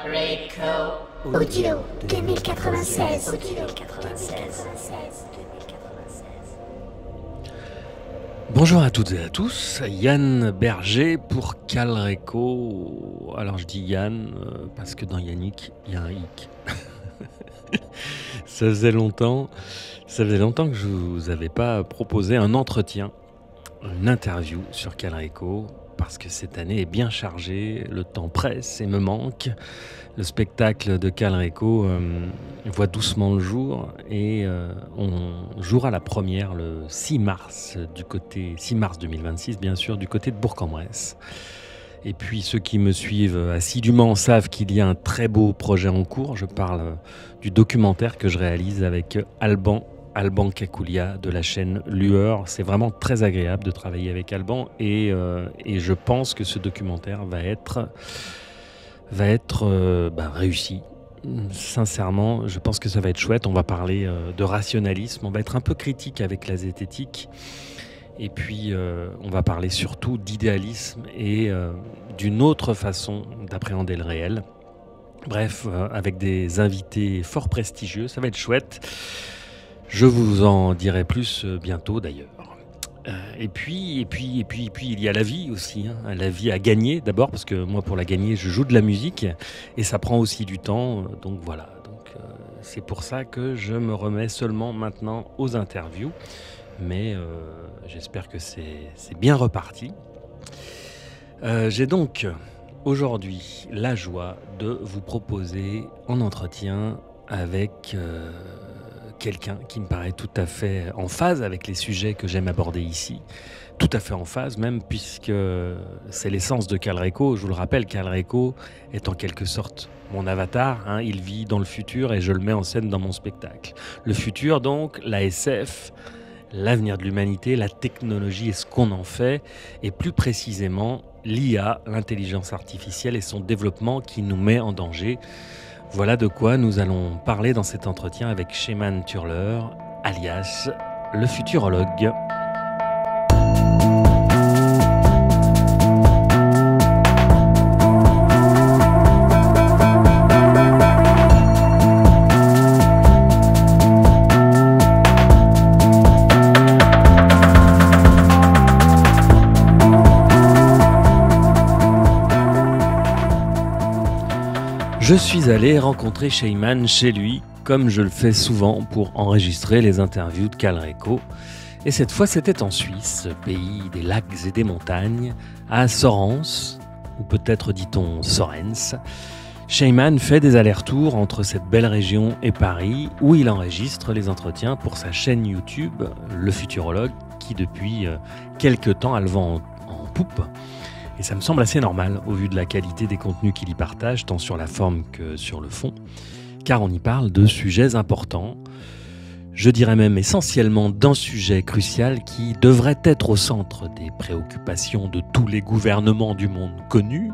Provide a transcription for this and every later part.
Audio 2096. Audio 2096. Bonjour à toutes et à tous, Yann Berger pour Calreco. Alors je dis Yann parce que dans Yannick, il y a un hic. Ça faisait longtemps que je vous avais pas proposé un entretien, une interview sur Calreco, parce que cette année est bien chargée, le temps presse et me manque. Le spectacle de Calreco voit doucement le jour et on jouera la première le 6 mars 2026 bien sûr, du côté de Bourg-en-Bresse. Et puis ceux qui me suivent assidûment savent qu'il y a un très beau projet en cours. Je parle du documentaire que je réalise avec Alban Kakoulia de la chaîne Lueur. C'est vraiment très agréable de travailler avec Alban et je pense que ce documentaire va être réussi. Sincèrement, je pense que ça va être chouette. On va parler de rationalisme, on va être un peu critique avec la zététique. Et puis, on va parler surtout d'idéalisme et d'une autre façon d'appréhender le réel. Bref, avec des invités fort prestigieux, ça va être chouette. Je vous en dirai plus bientôt d'ailleurs. Et puis, il y a la vie aussi. La vie à gagner d'abord, parce que moi, pour la gagner, je joue de la musique et ça prend aussi du temps. Donc voilà. C'est pour ça que je me remets seulement maintenant aux interviews. Mais j'espère que c'est bien reparti. J'ai donc aujourd'hui la joie de vous proposer en entretien avec quelqu'un qui me paraît tout à fait en phase avec les sujets que j'aime aborder ici. Tout à fait en phase même, puisque c'est l'essence de Calreco. Je vous le rappelle, Calreco est en quelque sorte mon avatar. Il vit dans le futur et je le mets en scène dans mon spectacle. Le futur donc, la SF, l'avenir de l'humanité, la technologie et ce qu'on en fait, et plus précisément l'IA, l'intelligence artificielle et son développement qui nous met en danger. Voilà de quoi nous allons parler dans cet entretien avec Sheyman Turler, alias le futurologue. Je suis allé rencontrer Sheyman chez lui, comme je le fais souvent pour enregistrer les interviews de Calreco. Et cette fois, c'était en Suisse, pays des lacs et des montagnes, à Sorens, ou peut-être dit-on Sorens. Sheyman fait des allers-retours entre cette belle région et Paris, où il enregistre les entretiens pour sa chaîne YouTube, Le Futurologue, qui depuis quelques temps a le vent en poupe. Et ça me semble assez normal au vu de la qualité des contenus qu'il y partage, tant sur la forme que sur le fond, car on y parle de sujets importants, je dirais même essentiellement d'un sujet crucial qui devrait être au centre des préoccupations de tous les gouvernements du monde connus,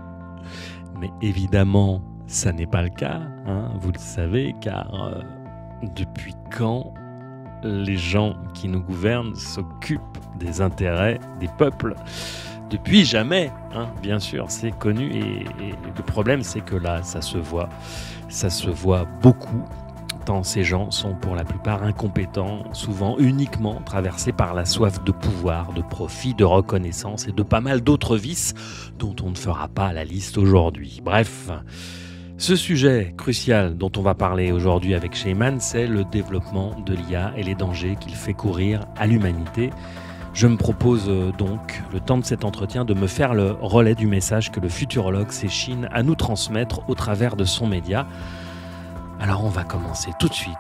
mais évidemment ça n'est pas le cas, vous le savez, car depuis quand les gens qui nous gouvernent s'occupent des intérêts des peuples ? Depuis jamais, bien sûr, c'est connu et le problème c'est que là, ça se voit beaucoup, tant ces gens sont pour la plupart incompétents, souvent uniquement traversés par la soif de pouvoir, de profit, de reconnaissance et de pas mal d'autres vices dont on ne fera pas la liste aujourd'hui. Bref, ce sujet crucial dont on va parler aujourd'hui avec Sheyman, c'est le développement de l'IA et les dangers qu'il fait courir à l'humanité. Je me propose donc, le temps de cet entretien, de me faire le relais du message que le futurologue s'échine à nous transmettre au travers de son média. Alors on va commencer tout de suite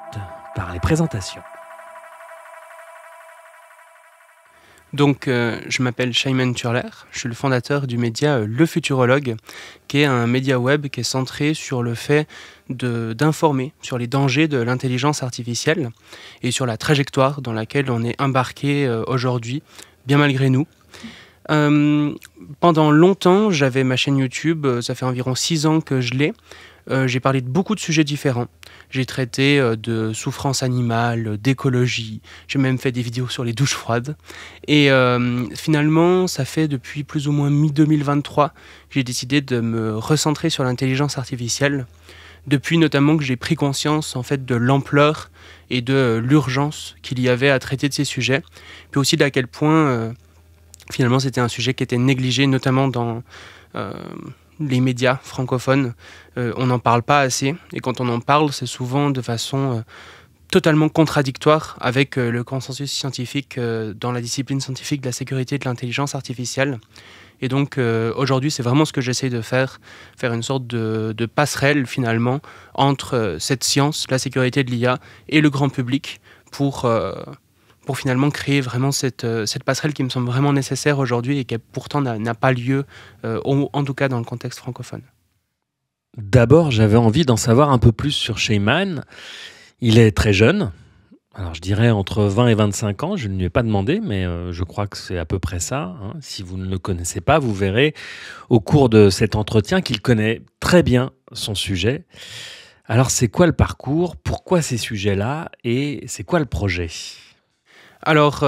par les présentations. Donc, je m'appelle Sheyman Turler, je suis le fondateur du média Le Futurologue, qui est un média web qui est centré sur le fait d'informer sur les dangers de l'intelligence artificielle et sur la trajectoire dans laquelle on est embarqué aujourd'hui, bien malgré nous. Pendant longtemps, j'avais ma chaîne YouTube, ça fait environ 6 ans que je l'ai. J'ai parlé de beaucoup de sujets différents. J'ai traité de souffrance animale, d'écologie, j'ai même fait des vidéos sur les douches froides. Et finalement, ça fait depuis plus ou moins mi-2023 que j'ai décidé de me recentrer sur l'intelligence artificielle. Depuis notamment que j'ai pris conscience en fait de l'ampleur et de l'urgence qu'il y avait à traiter de ces sujets, puis aussi d'à quel point finalement c'était un sujet qui était négligé, notamment dans les médias francophones. On n'en parle pas assez, et quand on en parle, c'est souvent de façon totalement contradictoire avec le consensus scientifique dans la discipline scientifique de la sécurité et de l'intelligence artificielle. Et donc aujourd'hui, c'est vraiment ce que j'essaie de faire une sorte de passerelle finalement entre cette science, la sécurité de l'IA et le grand public pour finalement créer vraiment cette passerelle qui me semble vraiment nécessaire aujourd'hui et qui pourtant n'a pas lieu, en tout cas dans le contexte francophone. D'abord, j'avais envie d'en savoir un peu plus sur Sheyman. Il est très jeune. Alors je dirais entre 20 et 25 ans, je ne lui ai pas demandé, mais je crois que c'est à peu près ça. Hein. Si vous ne le connaissez pas, vous verrez au cours de cet entretien qu'il connaît très bien son sujet. Alors c'est quoi le parcours? Pourquoi ces sujets-là? Et c'est quoi le projet? Alors,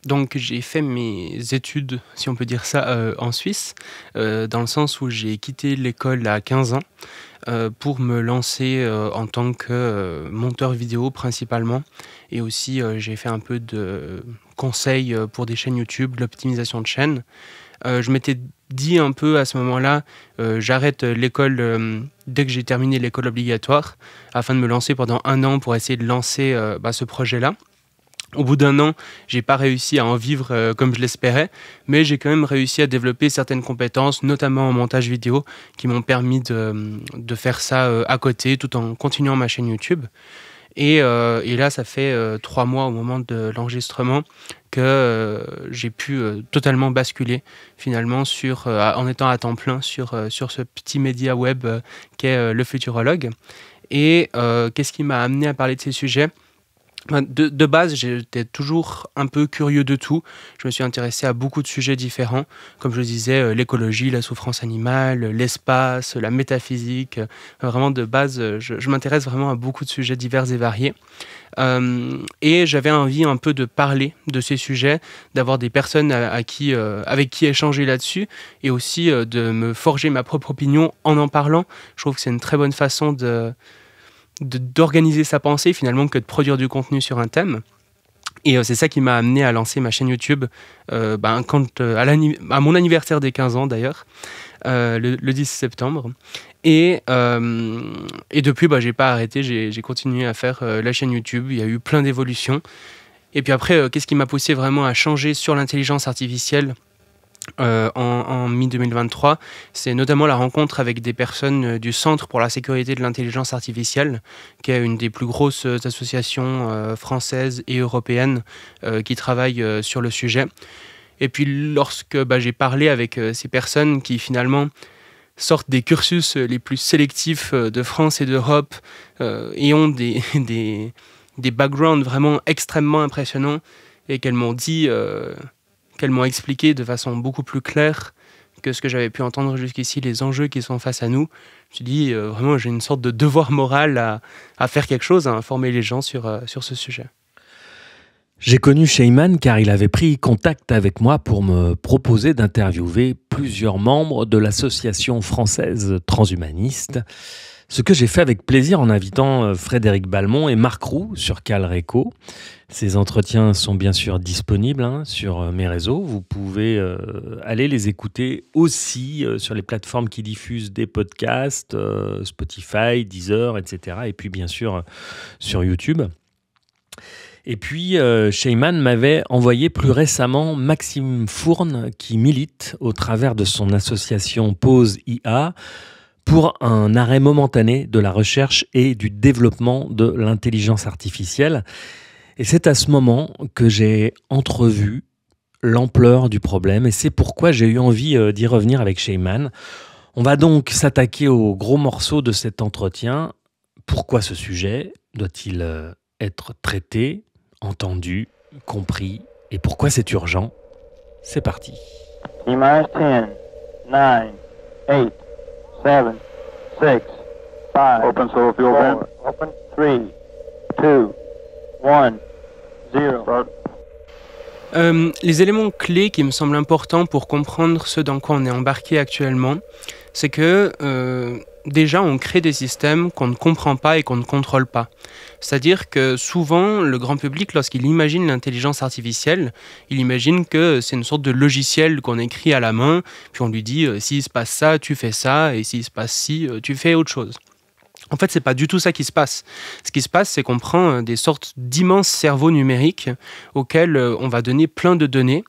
donc j'ai fait mes études, si on peut dire ça, en Suisse, dans le sens où j'ai quitté l'école à 15 ans. Pour me lancer en tant que monteur vidéo principalement, et aussi j'ai fait un peu de conseils pour des chaînes YouTube, de l'optimisation de chaînes. Je m'étais dit un peu à ce moment-là, j'arrête l'école dès que j'ai terminé l'école obligatoire, afin de me lancer pendant 1 an pour essayer de lancer ce projet-là. Au bout d'1 an, j'ai pas réussi à en vivre comme je l'espérais, mais j'ai quand même réussi à développer certaines compétences, notamment en montage vidéo, qui m'ont permis de faire ça à côté, tout en continuant ma chaîne YouTube. Et là, ça fait 3 mois au moment de l'enregistrement que j'ai pu totalement basculer finalement en étant à temps plein sur ce petit média web qu'est le Futurologue. Et qu'est-ce qui m'a amené à parler de ces sujets ? De base, j'étais toujours un peu curieux de tout. Je me suis intéressé à beaucoup de sujets différents. Comme je le disais, l'écologie, la souffrance animale, l'espace, la métaphysique. Vraiment, de base, je m'intéresse vraiment à beaucoup de sujets divers et variés. Et j'avais envie un peu de parler de ces sujets, d'avoir des personnes avec qui échanger là-dessus, et aussi de me forger ma propre opinion en parlant. Je trouve que c'est une très bonne façon d'organiser sa pensée finalement que de produire du contenu sur un thème. Et c'est ça qui m'a amené à lancer ma chaîne YouTube à mon anniversaire des 15 ans d'ailleurs, le 10 septembre. Et depuis, j'ai pas arrêté, j'ai continué à faire la chaîne YouTube. Il y a eu plein d'évolutions. Et puis après, qu'est-ce qui m'a poussé vraiment à changer sur l'intelligence artificielle en mi-2023, c'est notamment la rencontre avec des personnes du Centre pour la sécurité de l'intelligence artificielle, qui est une des plus grosses associations françaises et européennes qui travaillent sur le sujet. Et puis lorsque j'ai parlé avec ces personnes qui finalement sortent des cursus les plus sélectifs de France et d'Europe et ont des backgrounds vraiment extrêmement impressionnants, et qu'elles m'ont dit... qu'elles m'ont expliqué de façon beaucoup plus claire que ce que j'avais pu entendre jusqu'ici, les enjeux qui sont face à nous. Je me suis dit, vraiment, j'ai une sorte de devoir moral à faire quelque chose, à informer les gens sur ce sujet. J'ai connu Sheyman car il avait pris contact avec moi pour me proposer d'interviewer plusieurs membres de l'association française transhumaniste. Ce que j'ai fait avec plaisir en invitant Frédéric Balmont et Marc Roux sur Calreco. Ces entretiens sont bien sûr disponibles sur mes réseaux. Vous pouvez aller les écouter aussi sur les plateformes qui diffusent des podcasts, Spotify, Deezer, etc. Et puis bien sûr sur YouTube. Et puis Sheyman m'avait envoyé plus récemment Maxime Fourne qui milite au travers de son association Pause IA pour un arrêt momentané de la recherche et du développement de l'intelligence artificielle. Et c'est à ce moment que j'ai entrevu l'ampleur du problème, et c'est pourquoi j'ai eu envie d'y revenir avec Sheyman. On va donc s'attaquer au gros morceau de cet entretien. Pourquoi ce sujet doit-il être traité, entendu, compris, et pourquoi c'est urgent ? C'est parti. T-minus 10, 9, 8, 7, 6, 5, open solo fuel bin. Open 3, 2, 1, 0. Start. Les éléments clés qui me semblent importants pour comprendre ce dans quoi on est embarqué actuellement, c'est que déjà on crée des systèmes qu'on ne comprend pas et qu'on ne contrôle pas. C'est-à-dire que souvent le grand public, lorsqu'il imagine l'intelligence artificielle, il imagine que c'est une sorte de logiciel qu'on écrit à la main, puis on lui dit s'il se passe ça, tu fais ça, et s'il se passe ci, tu fais autre chose. En fait, c'est pas du tout ça qui se passe. Ce qui se passe, c'est qu'on prend des sortes d'immenses cerveaux numériques auxquels on va donner plein de données.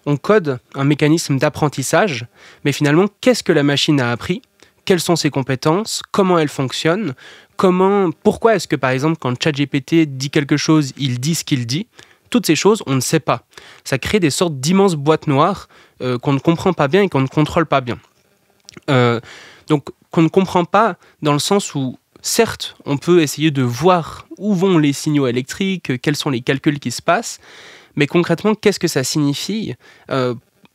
On code un mécanisme d'apprentissage, mais finalement, qu'est-ce que la machine a appris ? Quelles sont ses compétences ? Comment elle fonctionne ? Pourquoi est-ce que, par exemple, quand ChatGPT dit quelque chose, il dit ce qu'il dit ? Toutes ces choses, on ne sait pas. Ça crée des sortes d'immenses boîtes noires qu'on ne comprend pas bien et qu'on ne contrôle pas bien. Donc, qu'on ne comprend pas dans le sens où, certes, on peut essayer de voir où vont les signaux électriques, quels sont les calculs qui se passent, mais concrètement, qu'est-ce que ça signifie ?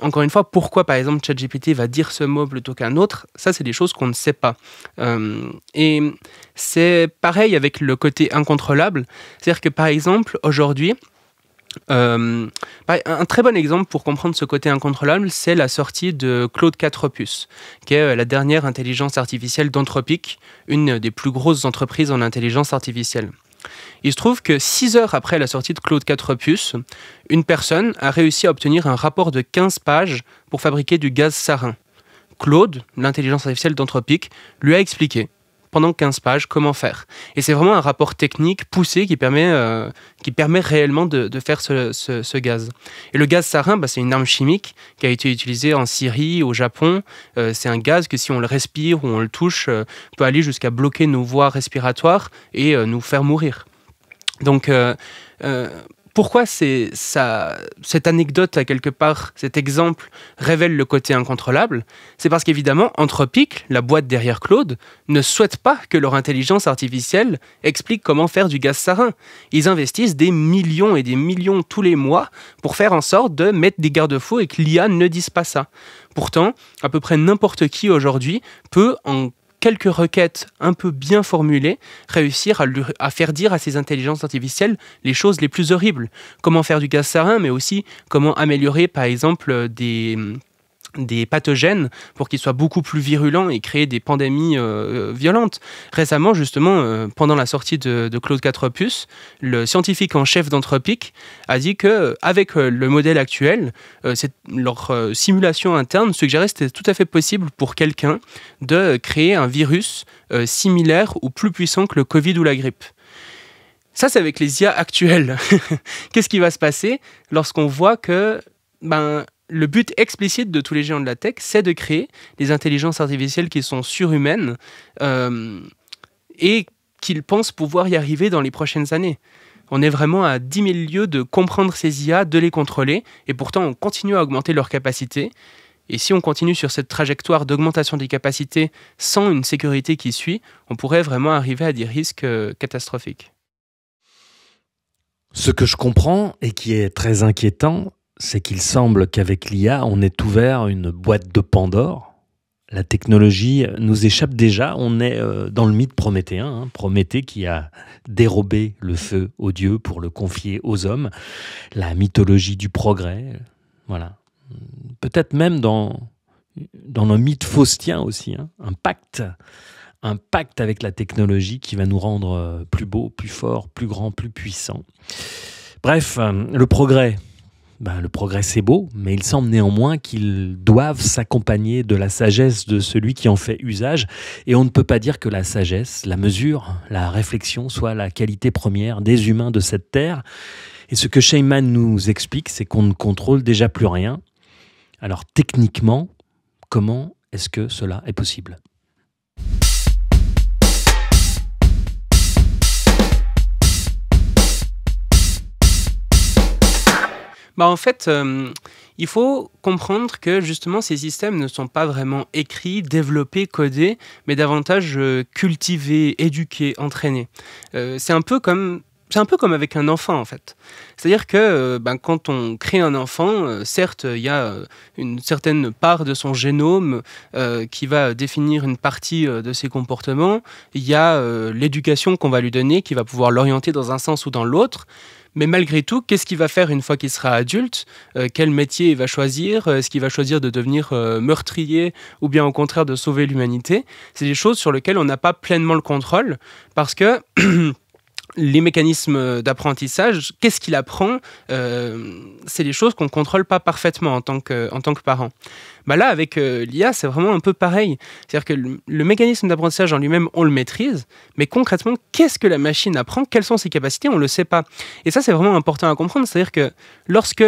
Encore une fois, pourquoi, par exemple, ChatGPT va dire ce mot plutôt qu'un autre ? Ça, c'est des choses qu'on ne sait pas. Et c'est pareil avec le côté incontrôlable. C'est-à-dire que, par exemple, aujourd'hui, un très bon exemple pour comprendre ce côté incontrôlable, c'est la sortie de Claude 4 Opus, qui est la dernière intelligence artificielle d'Anthropic, une des plus grosses entreprises en intelligence artificielle. Il se trouve que 6 heures après la sortie de Claude 4 Opus, une personne a réussi à obtenir un rapport de 15 pages pour fabriquer du gaz sarin. Claude, l'intelligence artificielle d'Anthropic, lui a expliqué pendant 15 pages comment faire. Et c'est vraiment un rapport technique poussé qui permet réellement de faire ce gaz. Et le gaz sarin, c'est une arme chimique qui a été utilisée en Syrie, au Japon. C'est un gaz que si on le respire ou on le touche, peut aller jusqu'à bloquer nos voies respiratoires et nous faire mourir. Donc, pourquoi cette anecdote, à quelque part, cet exemple, révèle le côté incontrôlable ? C'est parce qu'évidemment, Anthropic, la boîte derrière Claude, ne souhaite pas que leur intelligence artificielle explique comment faire du gaz sarin. Ils investissent des millions et des millions tous les mois pour faire en sorte de mettre des garde-fous et que l'IA ne dise pas ça. Pourtant, à peu près n'importe qui aujourd'hui peut, en quelques requêtes un peu bien formulées, réussir à faire dire à ces intelligences artificielles les choses les plus horribles. Comment faire du gaz sarin, mais aussi comment améliorer, par exemple, des pathogènes pour qu'ils soient beaucoup plus virulents et créer des pandémies violentes. Récemment, justement, pendant la sortie de Claude 4 Opus, le scientifique en chef d'Anthropic a dit qu'avec le modèle actuel, leur simulation interne suggérait que c'était tout à fait possible pour quelqu'un de créer un virus similaire ou plus puissant que le Covid ou la grippe. Ça, c'est avec les IA actuelles. Qu'est-ce qui va se passer lorsqu'on voit que le but explicite de tous les géants de la tech, c'est de créer des intelligences artificielles qui sont surhumaines et qu'ils pensent pouvoir y arriver dans les prochaines années. On est vraiment à 10 000 lieues de comprendre ces IA, de les contrôler, et pourtant on continue à augmenter leurs capacités. Et si on continue sur cette trajectoire d'augmentation des capacités sans une sécurité qui suit, on pourrait vraiment arriver à des risques catastrophiques. Ce que je comprends et qui est très inquiétant, c'est qu'il semble qu'avec l'IA, on ait ouvert une boîte de Pandore. La technologie nous échappe déjà. On est dans le mythe prométhéen. Prométhée qui a dérobé le feu aux dieux pour le confier aux hommes. La mythologie du progrès. Voilà. Peut-être même dans le mythe faustien aussi. Un pacte avec la technologie qui va nous rendre plus beaux, plus forts, plus grands, plus puissants. Bref, le progrès. Le progrès, c'est beau, mais il semble néanmoins qu'ils doivent s'accompagner de la sagesse de celui qui en fait usage. Et on ne peut pas dire que la sagesse, la mesure, la réflexion soit la qualité première des humains de cette terre. Et ce que Sheyman nous explique, c'est qu'on ne contrôle déjà plus rien. Alors techniquement, comment est-ce que cela est possible ? En fait, il faut comprendre que justement ces systèmes ne sont pas vraiment écrits, développés, codés, mais davantage cultivés, éduqués, entraînés. C'est un peu comme c'est un peu comme avec un enfant en fait. C'est-à-dire que quand on crée un enfant, certes, il y a une certaine part de son génome qui va définir une partie de ses comportements. Il y a l'éducation qu'on va lui donner qui va pouvoir l'orienter dans un sens ou dans l'autre. Mais malgré tout, qu'est-ce qu'il va faire une fois qu'il sera adulte ? Quel métier il va choisir ? Est-ce qu'il va choisir de devenir meurtrier ou bien au contraire de sauver l'humanité ? C'est des choses sur lesquelles on n'a pas pleinement le contrôle parce que les mécanismes d'apprentissage, qu'est-ce qu'il apprend ? C'est des choses qu'on ne contrôle pas parfaitement en tant que parent. Là, avec l'IA, c'est vraiment un peu pareil. C'est-à-dire que le mécanisme d'apprentissage en lui-même, on le maîtrise, mais concrètement, qu'est-ce que la machine apprend ? Quelles sont ses capacités ? On ne le sait pas. Et ça, c'est vraiment important à comprendre. C'est-à-dire que lorsque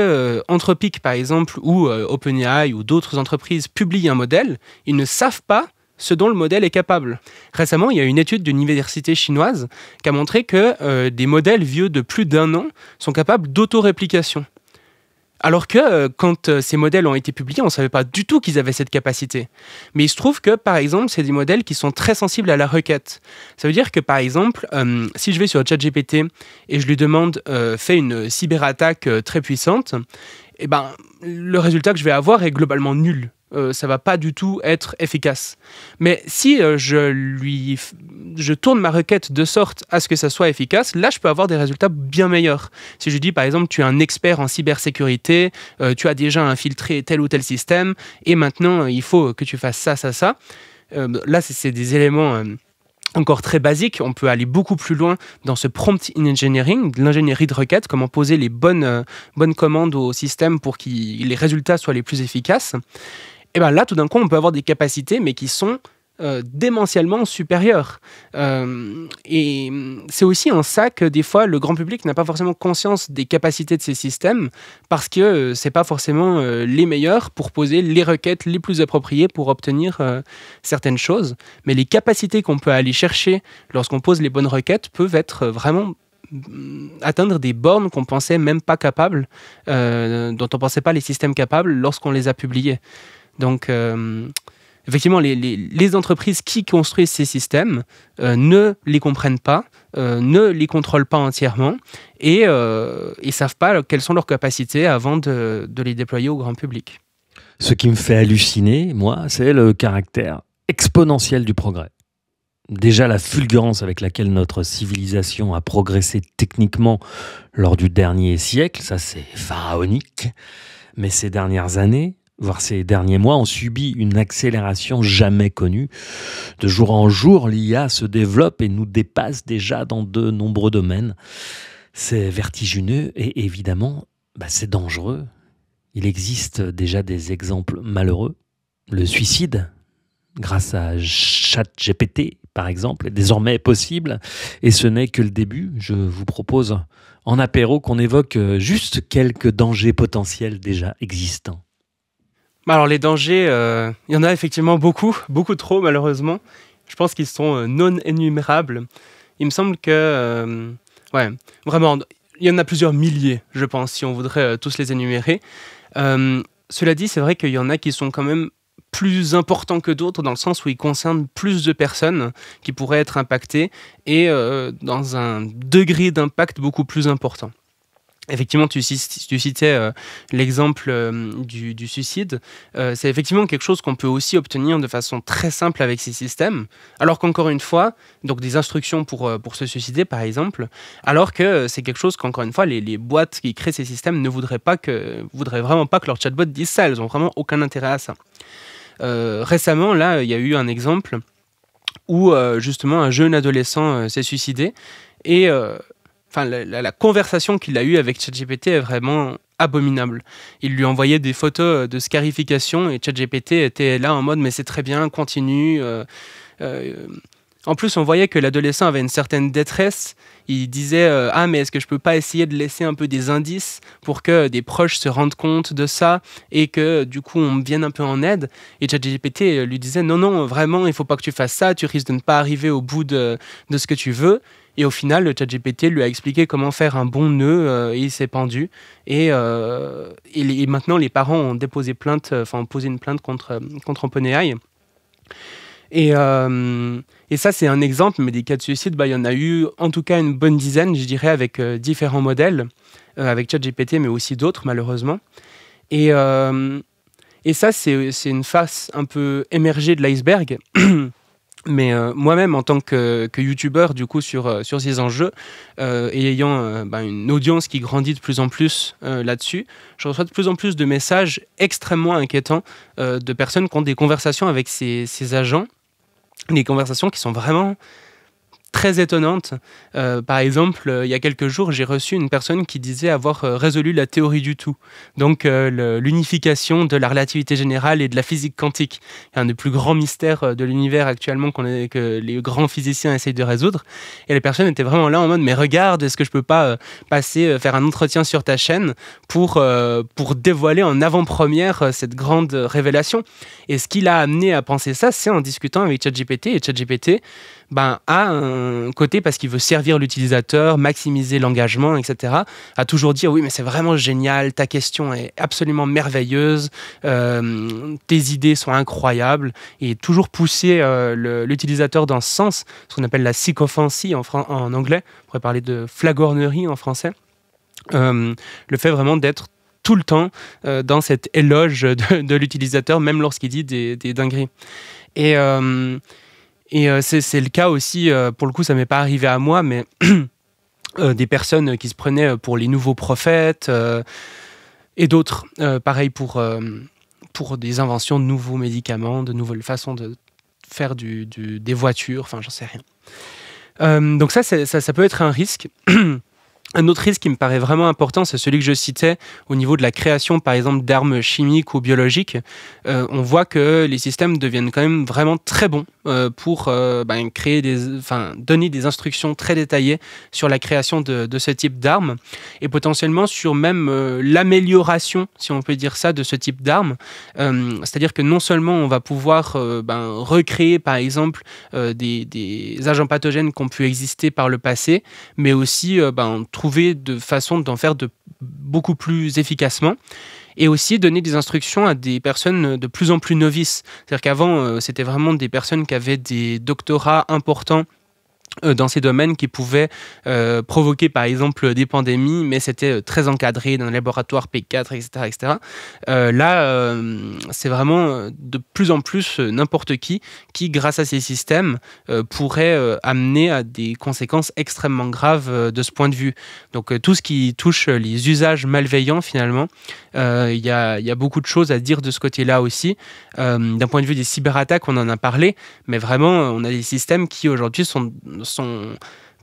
Anthropic, par exemple, ou OpenAI ou d'autres entreprises publient un modèle, ils ne savent pas ce dont le modèle est capable. Récemment, il y a une étude d'une université chinoise qui a montré que des modèles vieux de plus d'1 an sont capables d'autoréplication. Alors que quand ces modèles ont été publiés, on ne savait pas du tout qu'ils avaient cette capacité. Mais il se trouve que, par exemple, c'est des modèles qui sont très sensibles à la requête. Ça veut dire que, par exemple, si je vais sur ChatGPT et je lui demande « fais une cyberattaque très puissante », le résultat que je vais avoir est globalement nul. Ça va pas du tout être efficace. Mais si je tourne ma requête de sorte à ce que ça soit efficace, là, je peux avoir des résultats bien meilleurs. Si je dis, par exemple, tu es un expert en cybersécurité, tu as déjà infiltré tel ou tel système, et maintenant, il faut que tu fasses ça, ça, ça. Là, c'est des éléments encore très basiques. On peut aller beaucoup plus loin dans ce prompt engineering, l'ingénierie de requête, comment poser les bonnes commandes au système pour que les résultats soient les plus efficaces. Et là, tout d'un coup, on peut avoir des capacités, mais qui sont démentiellement supérieures. Et c'est aussi en ça que, des fois, le grand public n'a pas forcément conscience des capacités de ces systèmes, parce que ce n'est pas forcément les meilleurs pour poser les requêtes les plus appropriées pour obtenir certaines choses. Mais les capacités qu'on peut aller chercher lorsqu'on pose les bonnes requêtes peuvent être vraiment atteindre des bornes qu'on pensait même pas capables, dont on pensait pas les systèmes capables lorsqu'on les a publiés. Donc, effectivement, les entreprises qui construisent ces systèmes ne les comprennent pas, ne les contrôlent pas entièrement et ne savent pas quelles sont leurs capacités avant de les déployer au grand public. Ce qui me fait halluciner, moi, c'est le caractère exponentiel du progrès. Déjà la fulgurance avec laquelle notre civilisation a progressé techniquement lors du dernier siècle, ça c'est pharaonique, mais ces dernières années, voire ces derniers mois, ont subi une accélération jamais connue. De jour en jour, l'IA se développe et nous dépasse déjà dans de nombreux domaines. C'est vertigineux et évidemment, c'est dangereux. Il existe déjà des exemples malheureux. Le suicide, grâce à ChatGPT, par exemple, est désormais possible. Et ce n'est que le début. Je vous propose en apéro qu'on évoque juste quelques dangers potentiels déjà existants. Alors les dangers, il y en a effectivement beaucoup trop malheureusement. Je pense qu'ils sont non énumérables. Il me semble que, vraiment, il y en a plusieurs milliers, je pense, si on voudrait tous les énumérer. Cela dit, c'est vrai qu'il y en a qui sont quand même plus importants que d'autres, dans le sens où ils concernent plus de personnes qui pourraient être impactées et dans un degré d'impact beaucoup plus important. Effectivement, tu citais l'exemple du suicide. C'est effectivement quelque chose qu'on peut aussi obtenir de façon très simple avec ces systèmes. Alors qu'encore une fois, donc des instructions pour se suicider, par exemple, alors que c'est quelque chose qu'encore une fois, les boîtes qui créent ces systèmes ne voudraient vraiment pas que leur chatbot dise ça. Elles n'ont vraiment aucun intérêt à ça. Récemment, là, il y a eu un exemple où justement un jeune adolescent s'est suicidé et la conversation qu'il a eue avec ChatGPT est vraiment abominable. Il lui envoyait des photos de scarification et ChatGPT était là en mode « mais c'est très bien, continue ». En plus, on voyait que l'adolescent avait une certaine détresse. Il disait « ah, mais est-ce que je peux pas essayer de laisser un peu des indices pour que des proches se rendent compte de ça et que du coup on me vienne un peu en aide ?» Et ChatGPT lui disait « non, vraiment, il faut pas que tu fasses ça, tu risques de ne pas arriver au bout de ce que tu veux ». Et au final, le ChatGPT lui a expliqué comment faire un bon nœud et il s'est pendu. Et maintenant, les parents ont déposé ont posé une plainte contre OpenAI. Et Et ça, c'est un exemple, mais des cas de suicide, il y en a eu en tout cas une bonne dizaine, je dirais, avec différents modèles, avec ChatGPT, mais aussi d'autres, malheureusement. Et ça, c'est une face un peu émergée de l'iceberg. Mais moi-même, en tant que youtubeur, du coup, sur ces enjeux, et ayant une audience qui grandit de plus en plus là-dessus, je reçois de plus en plus de messages extrêmement inquiétants de personnes qui ont des conversations avec ces agents, des conversations qui sont vraiment très étonnante. Par exemple, il y a quelques jours, j'ai reçu une personne qui disait avoir résolu la théorie du tout. Donc, l'unification de la relativité générale et de la physique quantique. Un des plus grands mystères de l'univers actuellement que les grands physiciens essayent de résoudre. Et les personnes étaient vraiment là en mode, mais regarde, est-ce que je peux pas faire un entretien sur ta chaîne pour dévoiler en avant-première cette grande révélation. Et ce qui l'a amené à penser ça, c'est en discutant avec ChatGPT. Et ChatGPT a un côté, parce qu'il veut servir l'utilisateur, maximiser l'engagement, etc., a toujours dit « Oui, mais c'est vraiment génial, ta question est absolument merveilleuse, tes idées sont incroyables », et toujours pousser l'utilisateur dans ce sens, ce qu'on appelle la sycophancie en anglais, on pourrait parler de flagornerie en français, le fait vraiment d'être tout le temps dans cet éloge de l'utilisateur, même lorsqu'il dit des dingueries. Et c'est le cas aussi, pour le coup, ça m'est pas arrivé à moi, mais des personnes qui se prenaient pour les nouveaux prophètes et d'autres. Pareil pour des inventions de nouveaux médicaments, de nouvelles façons de faire des voitures, enfin, j'en sais rien. Donc ça peut être un risque. Un autre risque qui me paraît vraiment important, c'est celui que je citais au niveau de la création, par exemple, d'armes chimiques ou biologiques. On voit que les systèmes deviennent quand même vraiment très bons pour donner des instructions très détaillées sur la création de ce type d'armes et potentiellement sur même l'amélioration, si on peut dire ça, de ce type d'armes. C'est-à-dire que non seulement on va pouvoir recréer, par exemple, des agents pathogènes qui ont pu exister par le passé, mais aussi trouver de façon d'en faire beaucoup plus efficacement et aussi donner des instructions à des personnes de plus en plus novices. C'est-à-dire qu'avant, c'était vraiment des personnes qui avaient des doctorats importants dans ces domaines qui pouvaient provoquer par exemple des pandémies, mais c'était très encadré dans un laboratoire P4, etc. Là, c'est vraiment de plus en plus n'importe qui, grâce à ces systèmes, pourrait amener à des conséquences extrêmement graves de ce point de vue. Donc tout ce qui touche les usages malveillants, finalement, il y a beaucoup de choses à dire de ce côté-là aussi. D'un point de vue des cyberattaques, on en a parlé, mais vraiment, on a des systèmes qui aujourd'hui sont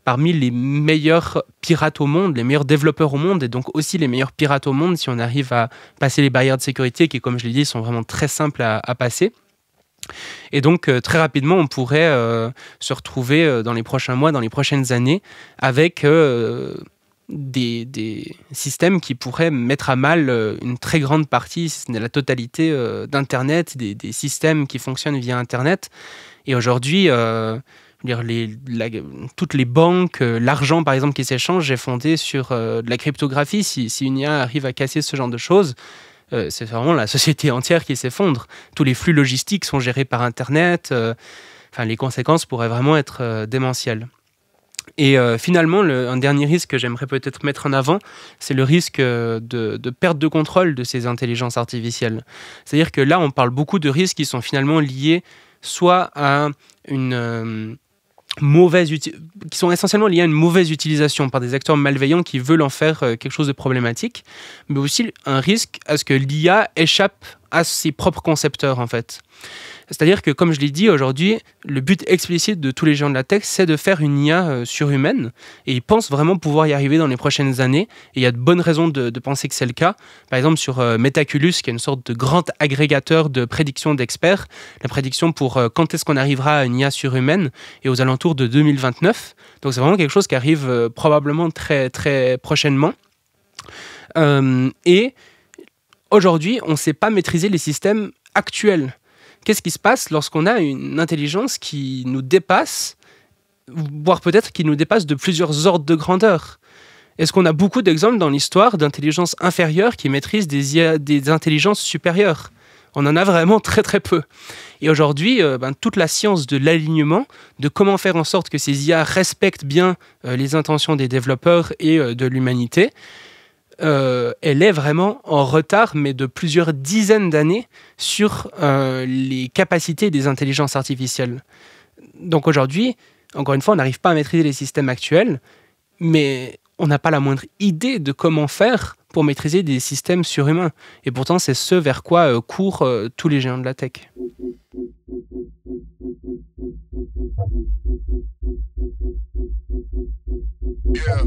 parmi les meilleurs pirates au monde, les meilleurs développeurs au monde et donc aussi les meilleurs pirates au monde si on arrive à passer les barrières de sécurité qui, comme je l'ai dit, sont vraiment très simples à passer. Et donc, très rapidement, on pourrait se retrouver dans les prochains mois, dans les prochaines années, avec des systèmes qui pourraient mettre à mal une très grande partie, si ce n'est la totalité d'Internet, des systèmes qui fonctionnent via Internet. Et aujourd'hui, toutes les banques, l'argent par exemple qui s'échange est fondé sur de la cryptographie. Si une IA arrive à casser ce genre de choses, c'est vraiment la société entière qui s'effondre. Tous les flux logistiques sont gérés par Internet. Les conséquences pourraient vraiment être démentielles. Et finalement, un dernier risque que j'aimerais peut-être mettre en avant, c'est le risque de perte de contrôle de ces intelligences artificielles. C'est-à-dire que là, on parle beaucoup de risques qui sont finalement liés soit à une qui sont essentiellement liés à une mauvaise utilisation par des acteurs malveillants qui veulent en faire quelque chose de problématique, mais aussi un risque à ce que l'IA échappe à ses propres concepteurs, en fait. C'est-à-dire que, comme je l'ai dit, aujourd'hui, le but explicite de tous les géants de la tech, c'est de faire une IA surhumaine. Et ils pensent vraiment pouvoir y arriver dans les prochaines années. Et il y a de bonnes raisons de penser que c'est le cas. Par exemple, sur Metaculus, qui est une sorte de grand agrégateur de prédictions d'experts, la prédiction pour quand est-ce qu'on arrivera à une IA surhumaine est aux alentours de 2029. Donc c'est vraiment quelque chose qui arrive probablement très, très prochainement. Et aujourd'hui, on ne sait pas maîtriser les systèmes actuels. Qu'est-ce qui se passe lorsqu'on a une intelligence qui nous dépasse, voire peut-être qui nous dépasse de plusieurs ordres de grandeur ? Est-ce qu'on a beaucoup d'exemples dans l'histoire d'intelligences inférieures qui maîtrisent des intelligences supérieures ? On en a vraiment très très peu. Et aujourd'hui, toute la science de l'alignement, de comment faire en sorte que ces IA respectent bien les intentions des développeurs et de l'humanité, elle est vraiment en retard, mais de plusieurs dizaines d'années, sur les capacités des intelligences artificielles. Donc aujourd'hui, encore une fois, on n'arrive pas à maîtriser les systèmes actuels, mais on n'a pas la moindre idée de comment faire pour maîtriser des systèmes surhumains. Et pourtant, c'est ce vers quoi courent tous les géants de la tech. Yeah.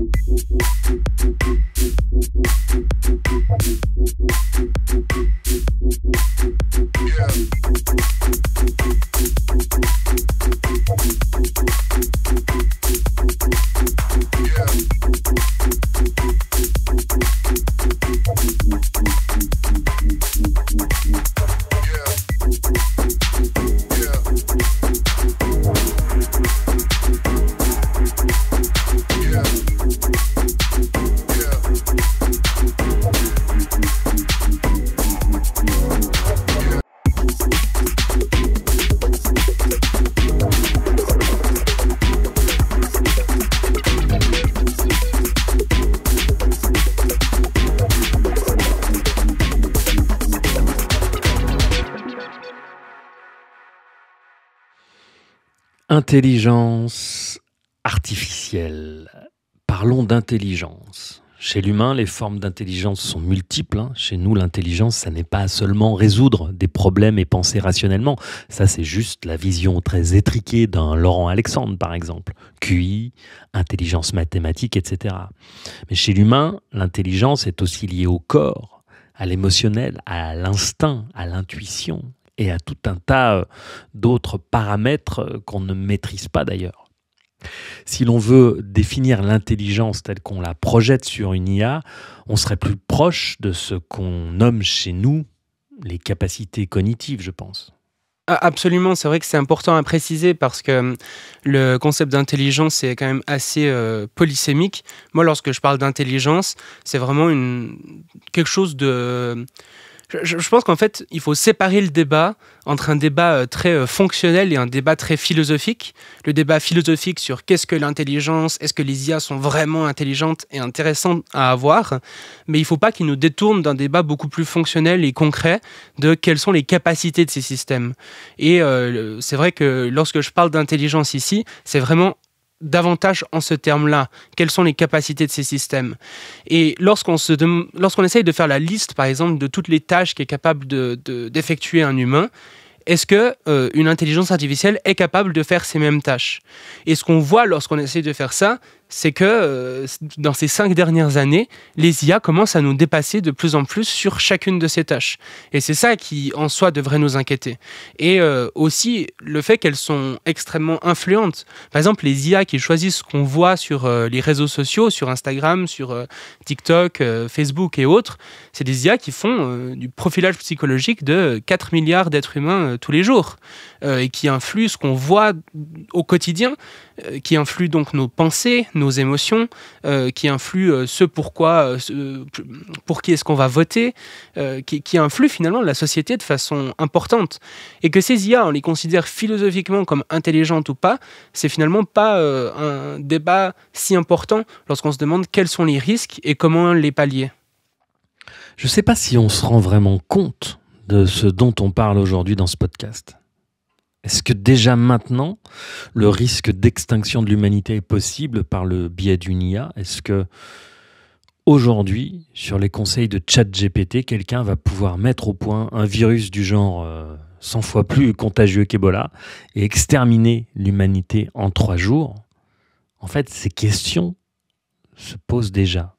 Intelligence artificielle. Parlons d'intelligence. Chez l'humain, les formes d'intelligence sont multiples. Chez nous, l'intelligence, ça n'est pas seulement résoudre des problèmes et penser rationnellement. Ça, c'est juste la vision très étriquée d'un Laurent Alexandre, par exemple. QI, intelligence mathématique, etc. Mais chez l'humain, l'intelligence est aussi liée au corps, à l'émotionnel, à l'instinct, à l'intuition et à tout un tas d'autres paramètres qu'on ne maîtrise pas d'ailleurs. Si l'on veut définir l'intelligence telle qu'on la projette sur une IA, on serait plus proche de ce qu'on nomme chez nous les capacités cognitives, je pense. Absolument, c'est vrai que c'est important à préciser parce que le concept d'intelligence est quand même assez polysémique. Moi, lorsque je parle d'intelligence, c'est vraiment quelque chose de... Je pense qu'en fait, il faut séparer le débat entre un débat très fonctionnel et un débat très philosophique. Le débat philosophique sur qu'est-ce que l'intelligence, est-ce que les IA sont vraiment intelligentes et intéressantes à avoir, mais il ne faut pas qu'il nous détourne d'un débat beaucoup plus fonctionnel et concret de quelles sont les capacités de ces systèmes. Et c'est vrai que lorsque je parle d'intelligence ici, c'est vraiment davantage en ce terme-là. Quelles sont les capacités de ces systèmes? Et lorsqu'on essaye de faire la liste, par exemple, de toutes les tâches qu'est capable d'effectuer un humain, est-ce qu'une intelligence artificielle est capable de faire ces mêmes tâches? Et ce qu'on voit lorsqu'on essaye de faire ça, c'est que dans ces 5 dernières années, les IA commencent à nous dépasser de plus en plus sur chacune de ces tâches. Et c'est ça qui, en soi, devrait nous inquiéter. Et aussi, le fait qu'elles sont extrêmement influentes. Par exemple, les IA qui choisissent ce qu'on voit sur les réseaux sociaux, sur Instagram, sur TikTok, Facebook et autres, c'est des IA qui font du profilage psychologique de 4 milliards d'êtres humains tous les jours et qui influent ce qu'on voit au quotidien, qui influent donc nos pensées, nos émotions, qui influent pour qui est-ce qu'on va voter, qui influent finalement la société de façon importante. Et que ces IA, on les considère philosophiquement comme intelligentes ou pas, c'est finalement pas un débat si important lorsqu'on se demande quels sont les risques et comment les pallier. Je ne sais pas si on se rend vraiment compte de ce dont on parle aujourd'hui dans ce podcast. Est-ce que déjà maintenant, le risque d'extinction de l'humanité est possible par le biais d'une IA? Est-ce que aujourd'hui, sur les conseils de ChatGPT, quelqu'un va pouvoir mettre au point un virus du genre 100 fois plus contagieux qu'Ebola et exterminer l'humanité en 3 jours? En fait, ces questions se posent déjà.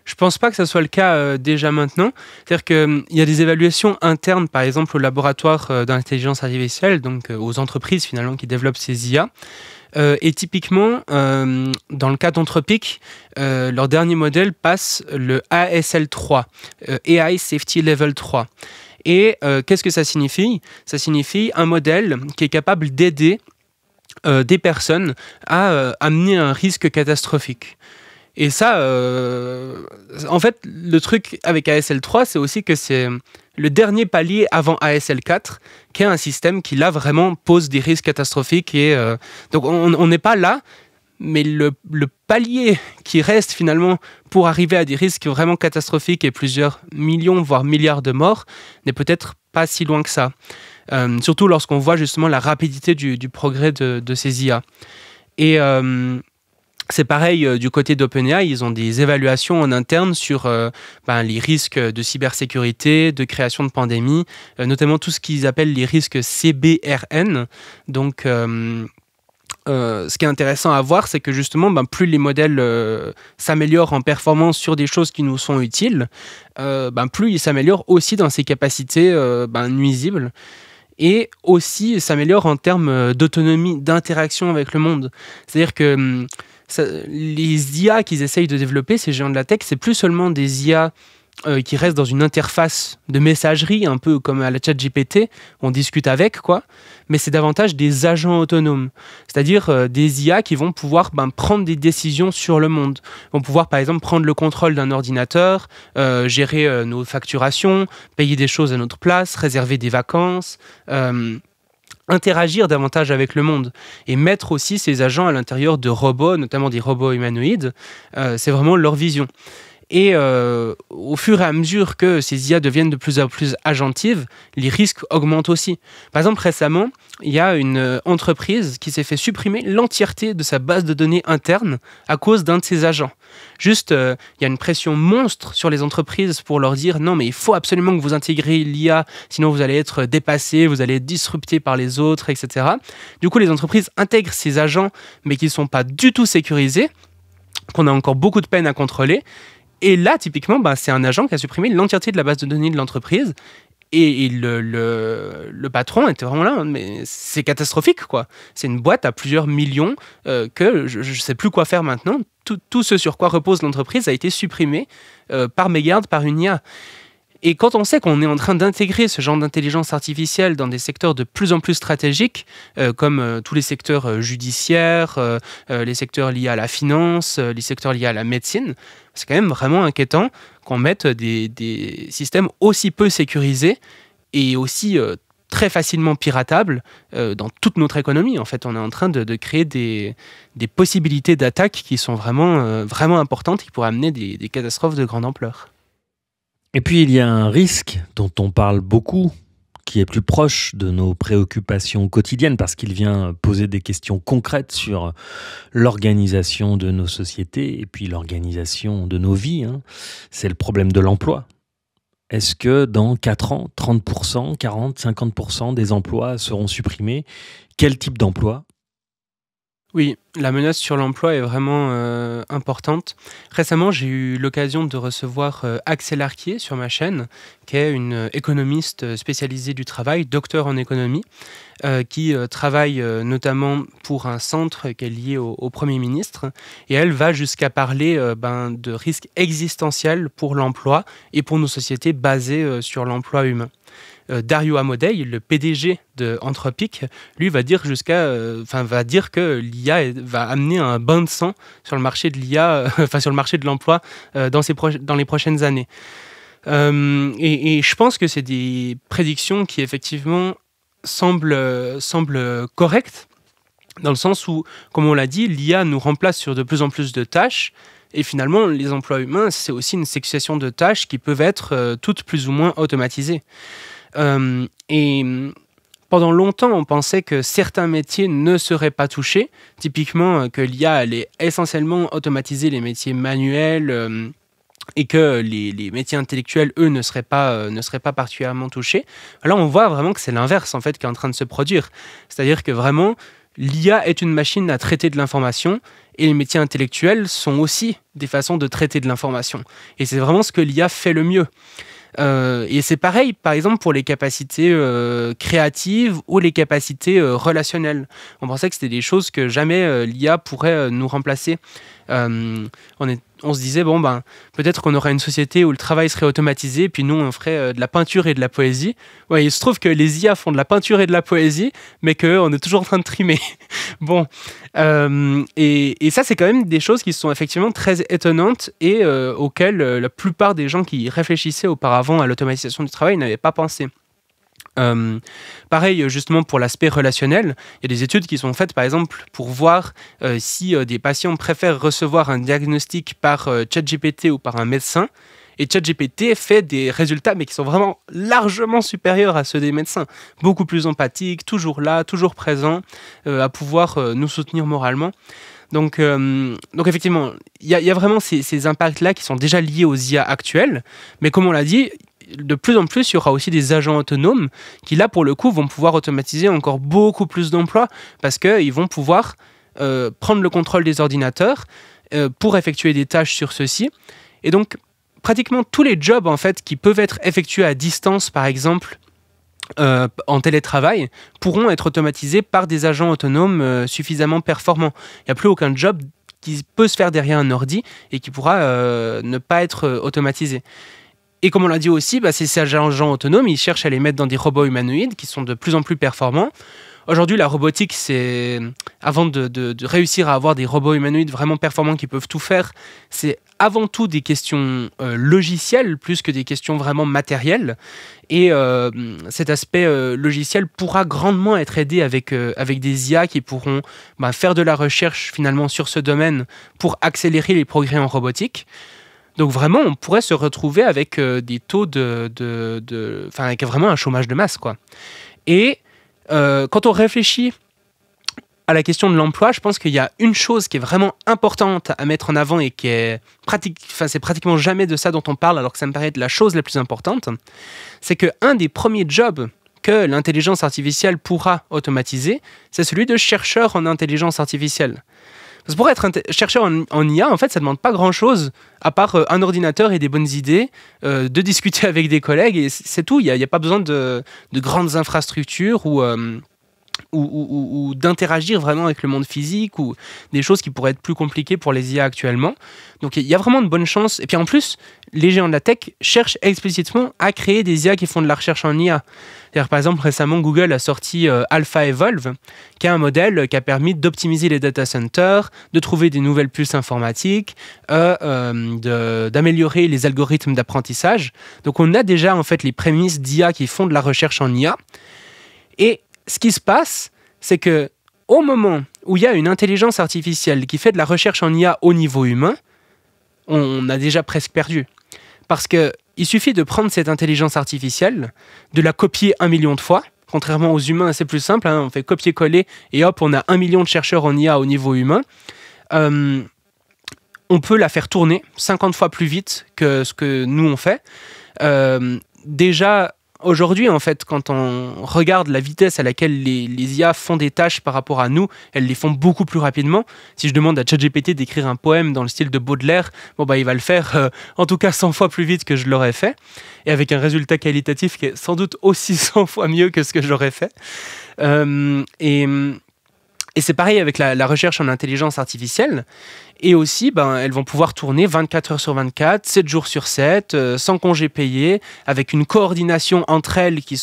Je ne pense pas que ça soit le cas déjà maintenant. C'est-à-dire qu'il y a des évaluations internes, par exemple au laboratoire d'intelligence artificielle, donc aux entreprises finalement qui développent ces IA. Et typiquement, dans le cas d'Anthropic, leur dernier modèle passe le ASL3, AI Safety Level 3. Et qu'est-ce que ça signifie? Ça signifie un modèle qui est capable d'aider des personnes à amener un risque catastrophique. Et ça, en fait, le truc avec ASL3, c'est aussi que c'est le dernier palier avant ASL4, qui est un système qui là vraiment pose des risques catastrophiques. Et donc on n'est pas là, mais le palier qui reste finalement pour arriver à des risques vraiment catastrophiques et plusieurs millions, voire milliards de morts, n'est peut-être pas si loin que ça. Surtout lorsqu'on voit justement la rapidité du progrès de ces IA. Et c'est pareil du côté d'OpenAI, ils ont des évaluations en interne sur les risques de cybersécurité, de création de pandémies, notamment tout ce qu'ils appellent les risques CBRN. Donc, ce qui est intéressant à voir, c'est que justement, plus les modèles s'améliorent en performance sur des choses qui nous sont utiles, plus ils s'améliorent aussi dans ses capacités nuisibles. Et aussi s'améliorent en termes d'autonomie, d'interaction avec le monde. C'est-à-dire que les IA qu'ils essayent de développer, ces géants de la tech, c'est plus seulement des IA qui restent dans une interface de messagerie, un peu comme à la ChatGPT, on discute avec, quoi. Mais c'est davantage des agents autonomes, c'est-à-dire des IA qui vont pouvoir prendre des décisions sur le monde, vont pouvoir par exemple prendre le contrôle d'un ordinateur, gérer nos facturations, payer des choses à notre place, réserver des vacances, interagir davantage avec le monde et mettre aussi ces agents à l'intérieur de robots, notamment des robots humanoïdes. C'est vraiment leur vision. Et au fur et à mesure que ces IA deviennent de plus en plus agentives, les risques augmentent aussi. Par exemple, récemment, il y a une entreprise qui s'est fait supprimer l'entièreté de sa base de données interne à cause d'un de ses agents. Juste, il y a une pression monstre sur les entreprises pour leur dire « Non, mais il faut absolument que vous intégriez l'IA, sinon vous allez être dépassés, vous allez être disruptés par les autres, etc. » Du coup, les entreprises intègrent ces agents, mais qui ne sont pas du tout sécurisés, qu'on a encore beaucoup de peine à contrôler. Et là, typiquement, c'est un agent qui a supprimé l'entièreté de la base de données de l'entreprise. Et le patron était vraiment là, mais c'est catastrophique, quoi. C'est une boîte à plusieurs millions que je ne sais plus quoi faire maintenant. Tout ce sur quoi repose l'entreprise a été supprimé par mégarde, par une IA. Et quand on sait qu'on est en train d'intégrer ce genre d'intelligence artificielle dans des secteurs de plus en plus stratégiques, comme tous les secteurs judiciaires, les secteurs liés à la finance, les secteurs liés à la médecine, c'est quand même vraiment inquiétant qu'on mette des systèmes aussi peu sécurisés et aussi très facilement piratables dans toute notre économie. En fait, on est en train de créer des possibilités d'attaque qui sont vraiment importantes, qui pourraient amener des catastrophes de grande ampleur. Et puis il y a un risque dont on parle beaucoup, qui est plus proche de nos préoccupations quotidiennes parce qu'il vient poser des questions concrètes sur l'organisation de nos sociétés et puis l'organisation de nos vies. C'est le problème de l'emploi. Est-ce que dans 4 ans, 30%, 40%, 50% des emplois seront supprimés ? Quel type d'emploi ? Oui, la menace sur l'emploi est vraiment importante. Récemment, j'ai eu l'occasion de recevoir Axel Arquier sur ma chaîne, qui est une économiste spécialisée du travail, docteur en économie, qui travaille notamment pour un centre qui est lié au Premier ministre. Et elle va jusqu'à parler de risques existentiels pour l'emploi et pour nos sociétés basées sur l'emploi humain. Dario Amodei, le PDG de Anthropic, lui va dire que l'IA va amener un bain de sang sur le marché de l'IA, sur le marché de l'emploi dans les prochaines années. Et je pense que c'est des prédictions qui effectivement semblent correctes, dans le sens où, comme on l'a dit, l'IA nous remplace sur de plus en plus de tâches. Et finalement, les emplois humains, c'est aussi une succession de tâches qui peuvent être toutes plus ou moins automatisées. Et pendant longtemps, on pensait que certains métiers ne seraient pas touchés. Typiquement, que l'IA allait essentiellement automatiser les métiers manuels et que les métiers intellectuels, eux, ne seraient pas particulièrement touchés. Là, on voit vraiment que c'est l'inverse, en fait, qui est en train de se produire. C'est-à-dire que vraiment, l'IA est une machine à traiter de l'information et les métiers intellectuels sont aussi des façons de traiter de l'information. Et c'est vraiment ce que l'IA fait le mieux. Et c'est pareil, par exemple, pour les capacités créatives ou les capacités relationnelles. On pensait que c'était des choses que jamais l'IA pourrait nous remplacer. On on se disait, bon, ben, peut-être qu'on aurait une société où le travail serait automatisé, puis nous, on ferait de la peinture et de la poésie. Ouais, il se trouve que les IA font de la peinture et de la poésie, mais qu'on est toujours en train de trimer. Bon, et ça, c'est quand même des choses qui sont effectivement très étonnantes et auxquelles la plupart des gens qui réfléchissaient auparavant à l'automatisation du travail n'avaient pas pensé. Pareil, justement, pour l'aspect relationnel, il y a des études qui sont faites, par exemple, pour voir si des patients préfèrent recevoir un diagnostic par ChatGPT ou par un médecin. Et ChatGPT fait des résultats, mais qui sont vraiment largement supérieurs à ceux des médecins. Beaucoup plus empathiques, toujours là, toujours présents, à pouvoir nous soutenir moralement. Donc effectivement, il y a vraiment ces impacts-là qui sont déjà liés aux IA actuelles. Mais comme on l'a dit, de plus en plus, il y aura aussi des agents autonomes qui, là, pour le coup, vont pouvoir automatiser encore beaucoup plus d'emplois parce qu'ils vont pouvoir prendre le contrôle des ordinateurs pour effectuer des tâches sur ceux-ci. Et donc, pratiquement tous les jobs, en fait, qui peuvent être effectués à distance, par exemple, en télétravail, pourront être automatisés par des agents autonomes suffisamment performants. Il n'y a plus aucun job qui peut se faire derrière un ordi et qui pourra ne pas être automatisé. Et comme on l'a dit aussi, ces agents autonomes, ils cherchent à les mettre dans des robots humanoïdes qui sont de plus en plus performants. Aujourd'hui, la robotique, avant de réussir à avoir des robots humanoïdes vraiment performants qui peuvent tout faire, c'est avant tout des questions logicielles plus que des questions vraiment matérielles. Et cet aspect logiciel pourra grandement être aidé avec des IA qui pourront faire de la recherche finalement sur ce domaine pour accélérer les progrès en robotique. Donc vraiment, on pourrait se retrouver avec des taux avec vraiment un chômage de masse, quoi. Et quand on réfléchit à la question de l'emploi, je pense qu'il y a une chose qui est vraiment importante à mettre en avant et qui est c'est pratiquement jamais de ça dont on parle, alors que ça me paraît être la chose la plus importante, c'est qu'un des premiers jobs que l'intelligence artificielle pourra automatiser, c'est celui de chercheur en intelligence artificielle. Parce que pour être chercheur en IA, en fait, ça ne demande pas grand-chose, à part un ordinateur et des bonnes idées, de discuter avec des collègues, et c'est tout. Il n'y a pas besoin de grandes infrastructures ou d'interagir vraiment avec le monde physique, ou des choses qui pourraient être plus compliquées pour les IA actuellement. Donc il y a vraiment de bonnes chances. Et puis en plus, les géants de la tech cherchent explicitement à créer des IA qui font de la recherche en IA. C'est-à-dire, par exemple, récemment, Google a sorti AlphaEvolve, qui est un modèle qui a permis d'optimiser les data centers, de trouver des nouvelles puces informatiques, d'améliorer les algorithmes d'apprentissage. Donc on a déjà en fait les prémices d'IA qui font de la recherche en IA. Et ce qui se passe, c'est que au moment où il y a une intelligence artificielle qui fait de la recherche en IA au niveau humain, on a déjà presque perdu. Parce qu'il suffit de prendre cette intelligence artificielle, de la copier 1 million de fois. Contrairement aux humains, c'est plus simple, on fait copier-coller et hop, on a 1 million de chercheurs en IA au niveau humain. On peut la faire tourner 50 fois plus vite que ce que nous on fait. Déjà, aujourd'hui, en fait, quand on regarde la vitesse à laquelle les IA font des tâches par rapport à nous, elles les font beaucoup plus rapidement. Si je demande à ChatGPT d'écrire un poème dans le style de Baudelaire, il va le faire en tout cas 100 fois plus vite que je l'aurais fait, et avec un résultat qualitatif qui est sans doute aussi 100 fois mieux que ce que j'aurais fait. Et c'est pareil avec la recherche en intelligence artificielle. Et aussi, elles vont pouvoir tourner 24 heures sur 24, 7 jours sur 7, sans congé payé, avec une coordination entre elles qui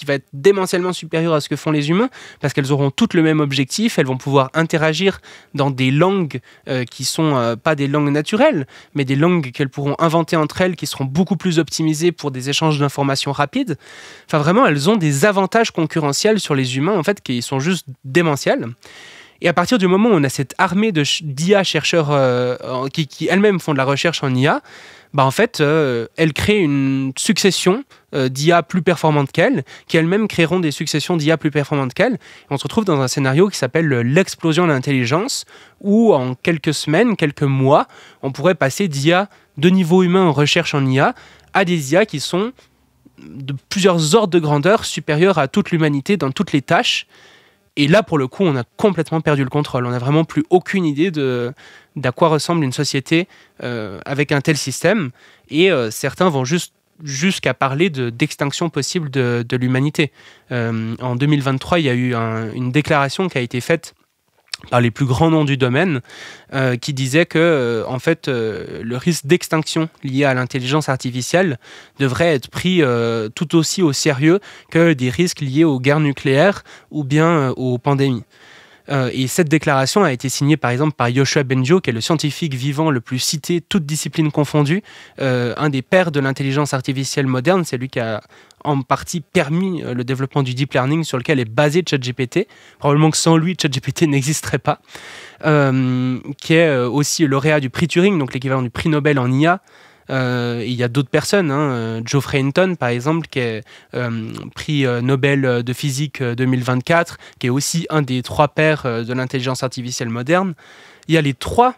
va être démentiellement supérieure à ce que font les humains, parce qu'elles auront toutes le même objectif, elles vont pouvoir interagir dans des langues qui sont pas des langues naturelles, mais des langues qu'elles pourront inventer entre elles, qui seront beaucoup plus optimisées pour des échanges d'informations rapides. Enfin, vraiment, elles ont des avantages concurrentiels sur les humains, en fait, qui sont juste démentiels. Et à partir du moment où on a cette armée d'IA chercheurs qui elles-mêmes font de la recherche en IA, en fait, elles créent une succession d'IA plus performantes qu'elles, qui elles-mêmes créeront des successions d'IA plus performantes qu'elles. Et on se retrouve dans un scénario qui s'appelle l'explosion de l'intelligence, où en quelques semaines, quelques mois, on pourrait passer d'IA de niveau humain en recherche en IA à des IA qui sont de plusieurs ordres de grandeur supérieurs à toute l'humanité dans toutes les tâches. Et là, pour le coup, on a complètement perdu le contrôle. On n'a vraiment plus aucune idée d'à quoi ressemble une société avec un tel système. Et certains vont jusqu'à parler d'extinction possible de l'humanité. En 2023, il y a eu une déclaration qui a été faite par les plus grands noms du domaine, qui disaient que en fait, le risque d'extinction lié à l'intelligence artificielle devrait être pris tout aussi au sérieux que des risques liés aux guerres nucléaires ou bien aux pandémies. Et cette déclaration a été signée par exemple par Yoshua Bengio, qui est le scientifique vivant le plus cité, toutes disciplines confondues, un des pères de l'intelligence artificielle moderne. C'est lui qui a en partie permis le développement du deep learning sur lequel est basé ChatGPT. Probablement que sans lui, ChatGPT n'existerait pas. Qui est aussi lauréat du prix Turing, donc l'équivalent du prix Nobel en IA. Il y a d'autres personnes, Geoffrey Hinton par exemple, qui est prix Nobel de physique 2024, qui est aussi un des 3 pères de l'intelligence artificielle moderne. Il y a les 3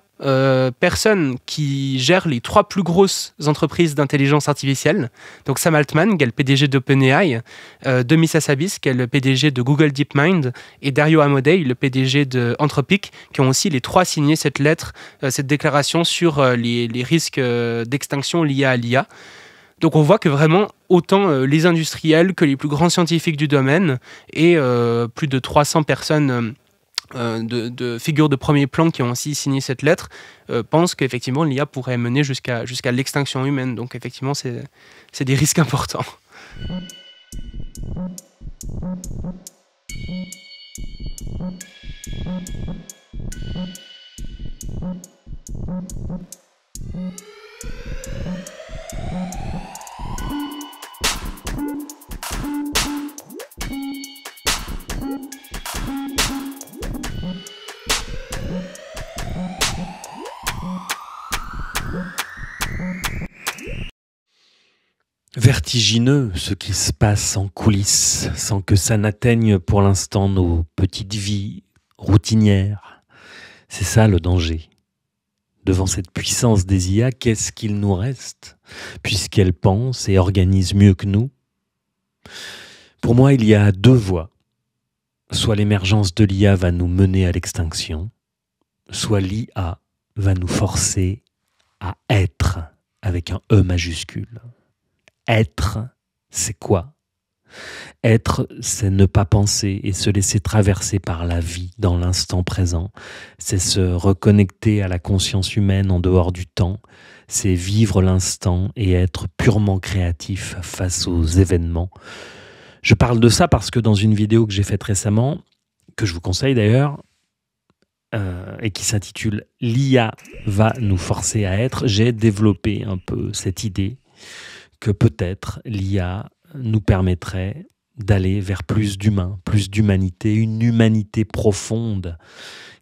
personnes qui gèrent les 3 plus grosses entreprises d'intelligence artificielle. Donc Sam Altman, qui est le PDG d'OpenAI, Demis Hassabis, qui est le PDG de Google DeepMind, et Dario Amodei, le PDG de Anthropic, qui ont aussi les 3 signé cette lettre, cette déclaration sur les risques d'extinction liés à l'IA. Donc on voit que vraiment, autant les industriels que les plus grands scientifiques du domaine et plus de 300 personnes de figures de premier plan qui ont aussi signé cette lettre pensent qu'effectivement l'IA pourrait mener jusqu'à l'extinction humaine. Donc effectivement, c'est des risques importants. Vertigineux ce qui se passe en coulisses, sans que ça n'atteigne pour l'instant nos petites vies routinières. C'est ça le danger. Devant cette puissance des IA, qu'est-ce qu'il nous reste, puisqu'elles pensent et organisent mieux que nous? Pour moi, il y a 2 voies. Soit l'émergence de l'IA va nous mener à l'extinction, soit l'IA va nous forcer à être avec un E majuscule. Être, c'est quoi? Être, c'est ne pas penser et se laisser traverser par la vie dans l'instant présent. C'est se reconnecter à la conscience humaine en dehors du temps. C'est vivre l'instant et être purement créatif face aux événements. Je parle de ça parce que dans une vidéo que j'ai faite récemment, que je vous conseille d'ailleurs, et qui s'intitule « L'IA va nous forcer à être », j'ai développé un peu cette idée que peut-être l'IA nous permettrait d'aller vers plus d'humains, plus d'humanité, une humanité profonde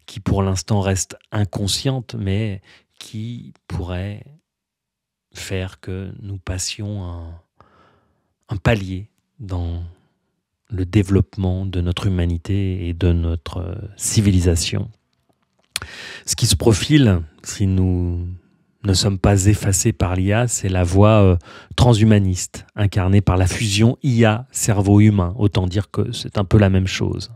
qui pour l'instant reste inconsciente, mais qui pourrait faire que nous passions un palier dans le développement de notre humanité et de notre civilisation. Ce qui se profile, si nous ne sommes pas effacés par l'IA, c'est la voie transhumaniste, incarnée par la fusion IA-cerveau humain. Autant dire que c'est un peu la même chose.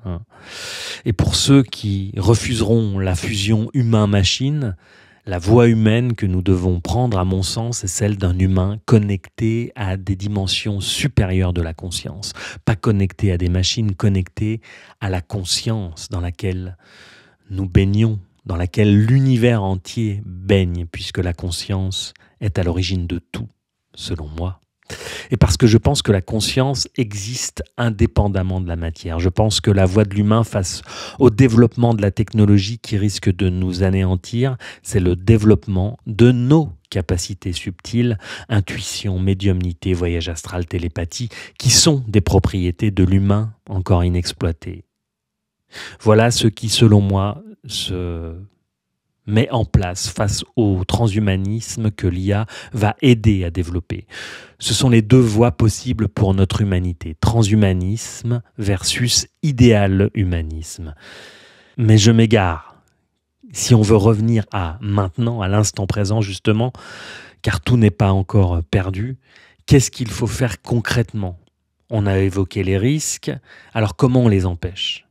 Et pour ceux qui refuseront la fusion humain-machine, la voie humaine que nous devons prendre, à mon sens, est celle d'un humain connecté à des dimensions supérieures de la conscience. Pas connecté à des machines, connecté à la conscience dans laquelle nous baignons, dans laquelle l'univers entier baigne, puisque la conscience est à l'origine de tout, selon moi. Et parce que je pense que la conscience existe indépendamment de la matière. Je pense que la voie de l'humain face au développement de la technologie qui risque de nous anéantir, c'est le développement de nos capacités subtiles, intuition, médiumnité, voyage astral, télépathie, qui sont des propriétés de l'humain encore inexploitées. Voilà ce qui, selon moi, se met en place face au transhumanisme que l'IA va aider à développer. Ce sont les 2 voies possibles pour notre humanité. Transhumanisme versus idéal humanisme. Mais je m'égare. Si on veut revenir à maintenant, à l'instant présent justement, car tout n'est pas encore perdu, qu'est-ce qu'il faut faire concrètement? On a évoqué les risques, alors comment on les empêche?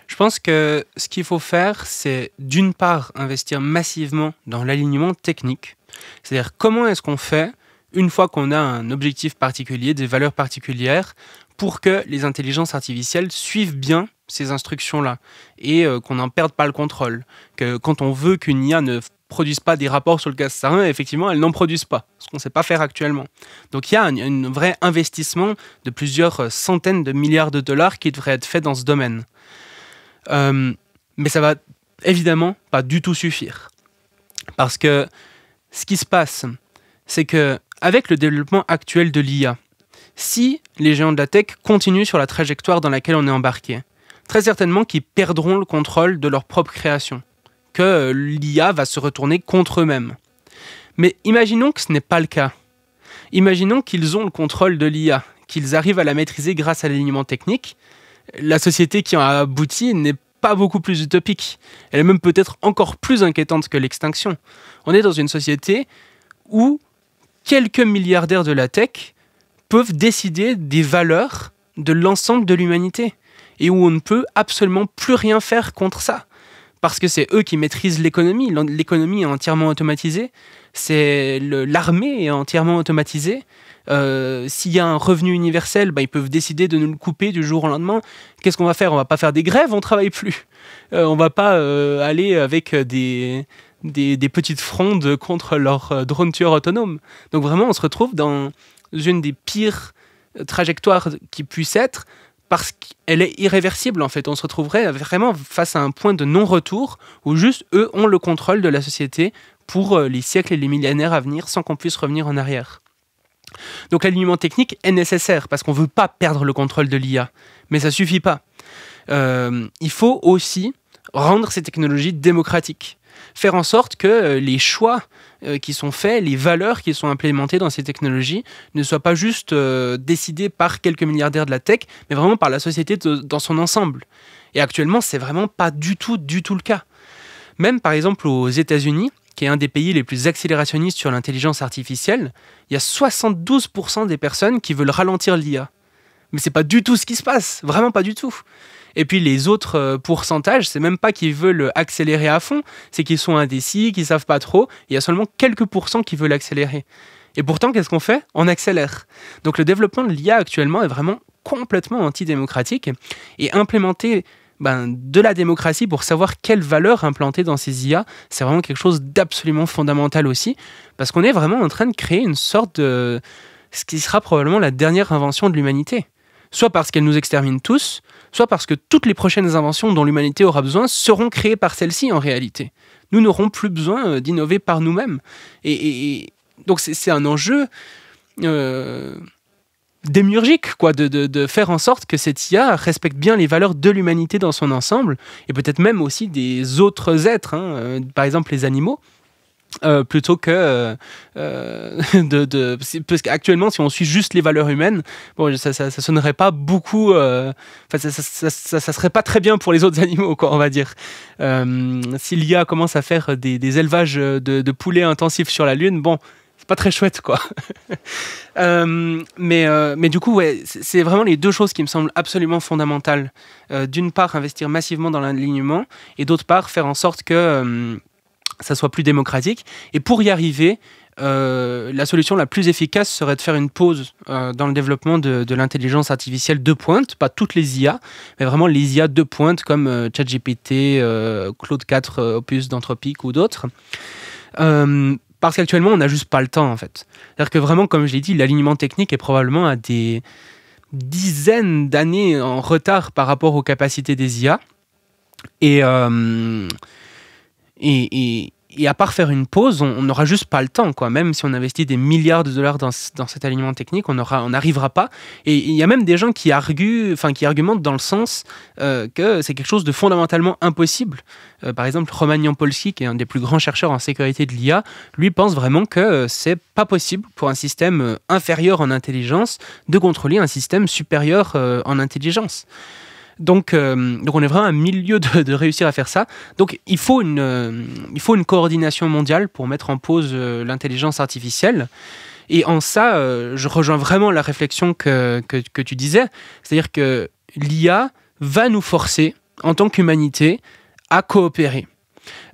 Je pense que ce qu'il faut faire, c'est d'une part investir massivement dans l'alignement technique. C'est-à-dire comment est-ce qu'on fait, une fois qu'on a un objectif particulier, des valeurs particulières, pour que les intelligences artificielles suivent bien ces instructions-là et qu'on n'en perde pas le contrôle. Que quand on veut qu'une IA ne produise pas des rapports sur le gaz sarin, effectivement, elles n'en produisent pas, ce qu'on ne sait pas faire actuellement. Donc il y a un vrai investissement de plusieurs centaines de milliards de dollars qui devrait être fait dans ce domaine. Mais ça va évidemment pas du tout suffire. Parce que ce qui se passe, c'est qu'avec le développement actuel de l'IA, si les géants de la tech continuent sur la trajectoire dans laquelle on est embarqué, très certainement qu'ils perdront le contrôle de leur propre création, que l'IA va se retourner contre eux-mêmes. Mais imaginons que ce n'est pas le cas. Imaginons qu'ils ont le contrôle de l'IA, qu'ils arrivent à la maîtriser grâce à l'alignement technique. La société qui en a abouti n'est pas beaucoup plus utopique. Elle est même peut-être encore plus inquiétante que l'extinction. On est dans une société où quelques milliardaires de la tech peuvent décider des valeurs de l'ensemble de l'humanité et où on ne peut absolument plus rien faire contre ça. Parce que c'est eux qui maîtrisent l'économie. L'économie est entièrement automatisée. L'armée est entièrement automatisée. S'il y a un revenu universel, ils peuvent décider de nous le couper du jour au lendemain. Qu'est-ce qu'on va faire ? On va pas faire des grèves, on travaille plus. On va pas aller avec des petites frondes contre leurs drones tueurs autonomes. Donc vraiment, on se retrouve dans une des pires trajectoires qui puisse être, parce qu'elle est irréversible en fait. On se retrouverait vraiment face à un point de non-retour où juste eux ont le contrôle de la société pour les siècles et les millénaires à venir sans qu'on puisse revenir en arrière. Donc l'alignement technique est nécessaire parce qu'on ne veut pas perdre le contrôle de l'IA. Mais ça ne suffit pas. Il faut aussi rendre ces technologies démocratiques. Faire en sorte que les choix qui sont faits, les valeurs qui sont implémentées dans ces technologies ne soient pas juste décidées par quelques milliardaires de la tech, mais vraiment par la société dans son ensemble. Et actuellement, c'est vraiment pas du tout le cas. Même par exemple aux États-Unis, qui est un des pays les plus accélérationnistes sur l'intelligence artificielle, il y a 72% des personnes qui veulent ralentir l'IA. Mais c'est pas du tout ce qui se passe, vraiment pas du tout. Et puis les autres pourcentages, c'est même pas qu'ils veulent accélérer à fond, c'est qu'ils sont indécis, qu'ils savent pas trop. Il y a seulement quelques pourcents qui veulent accélérer. Et pourtant, qu'est-ce qu'on fait ? On accélère. Donc le développement de l'IA actuellement est vraiment complètement antidémocratique. Et implémenter de la démocratie pour savoir quelles valeurs implanter dans ces IA, c'est vraiment quelque chose d'absolument fondamental aussi, parce qu'on est vraiment en train de créer une sorte de... ce qui sera probablement la dernière invention de l'humanité. Soit parce qu'elle nous extermine tous, soit parce que toutes les prochaines inventions dont l'humanité aura besoin seront créées par celle-ci en réalité. Nous n'aurons plus besoin d'innover par nous-mêmes. Et donc c'est un enjeu démiurgique, quoi, de faire en sorte que cette IA respecte bien les valeurs de l'humanité dans son ensemble, et peut-être même aussi des autres êtres, par exemple les animaux. Plutôt que parce qu'actuellement si on suit juste les valeurs humaines, ça sonnerait pas beaucoup, ça serait pas très bien pour les autres animaux, quoi, on va dire. Si l'IA commence à faire des élevages de poulets intensifs sur la Lune, c'est pas très chouette, quoi. Mais du coup, ouais, c'est vraiment les deux choses qui me semblent absolument fondamentales. D'une part, investir massivement dans l'alignement, et d'autre part, faire en sorte que ça soit plus démocratique. Et pour y arriver, la solution la plus efficace serait de faire une pause dans le développement de l'intelligence artificielle de pointe, pas toutes les IA, mais vraiment les IA de pointe comme ChatGPT, Claude 4, Opus d'Anthropic ou d'autres. Parce qu'actuellement, on n'a juste pas le temps, en fait. C'est-à-dire que vraiment, comme je l'ai dit, l'alignement technique est probablement à des dizaines d'années en retard par rapport aux capacités des IA. Et à part faire une pause, on n'aura juste pas le temps, quoi. Même si on investit des milliards de dollars dans cet alignement technique, on n'arrivera pas. Et il y a même des gens qui argumentent dans le sens que c'est quelque chose de fondamentalement impossible. Par exemple, Roman Yampolsky, qui est un des plus grands chercheurs en sécurité de l'IA, lui pense vraiment que c'est pas possible pour un système inférieur en intelligence de contrôler un système supérieur en intelligence. Donc on est vraiment à milieu de réussir à faire ça. Donc il faut une coordination mondiale pour mettre en pause l'intelligence artificielle. Et en ça, je rejoins vraiment la réflexion que tu disais. C'est-à-dire que l'IA va nous forcer, en tant qu'humanité, à coopérer.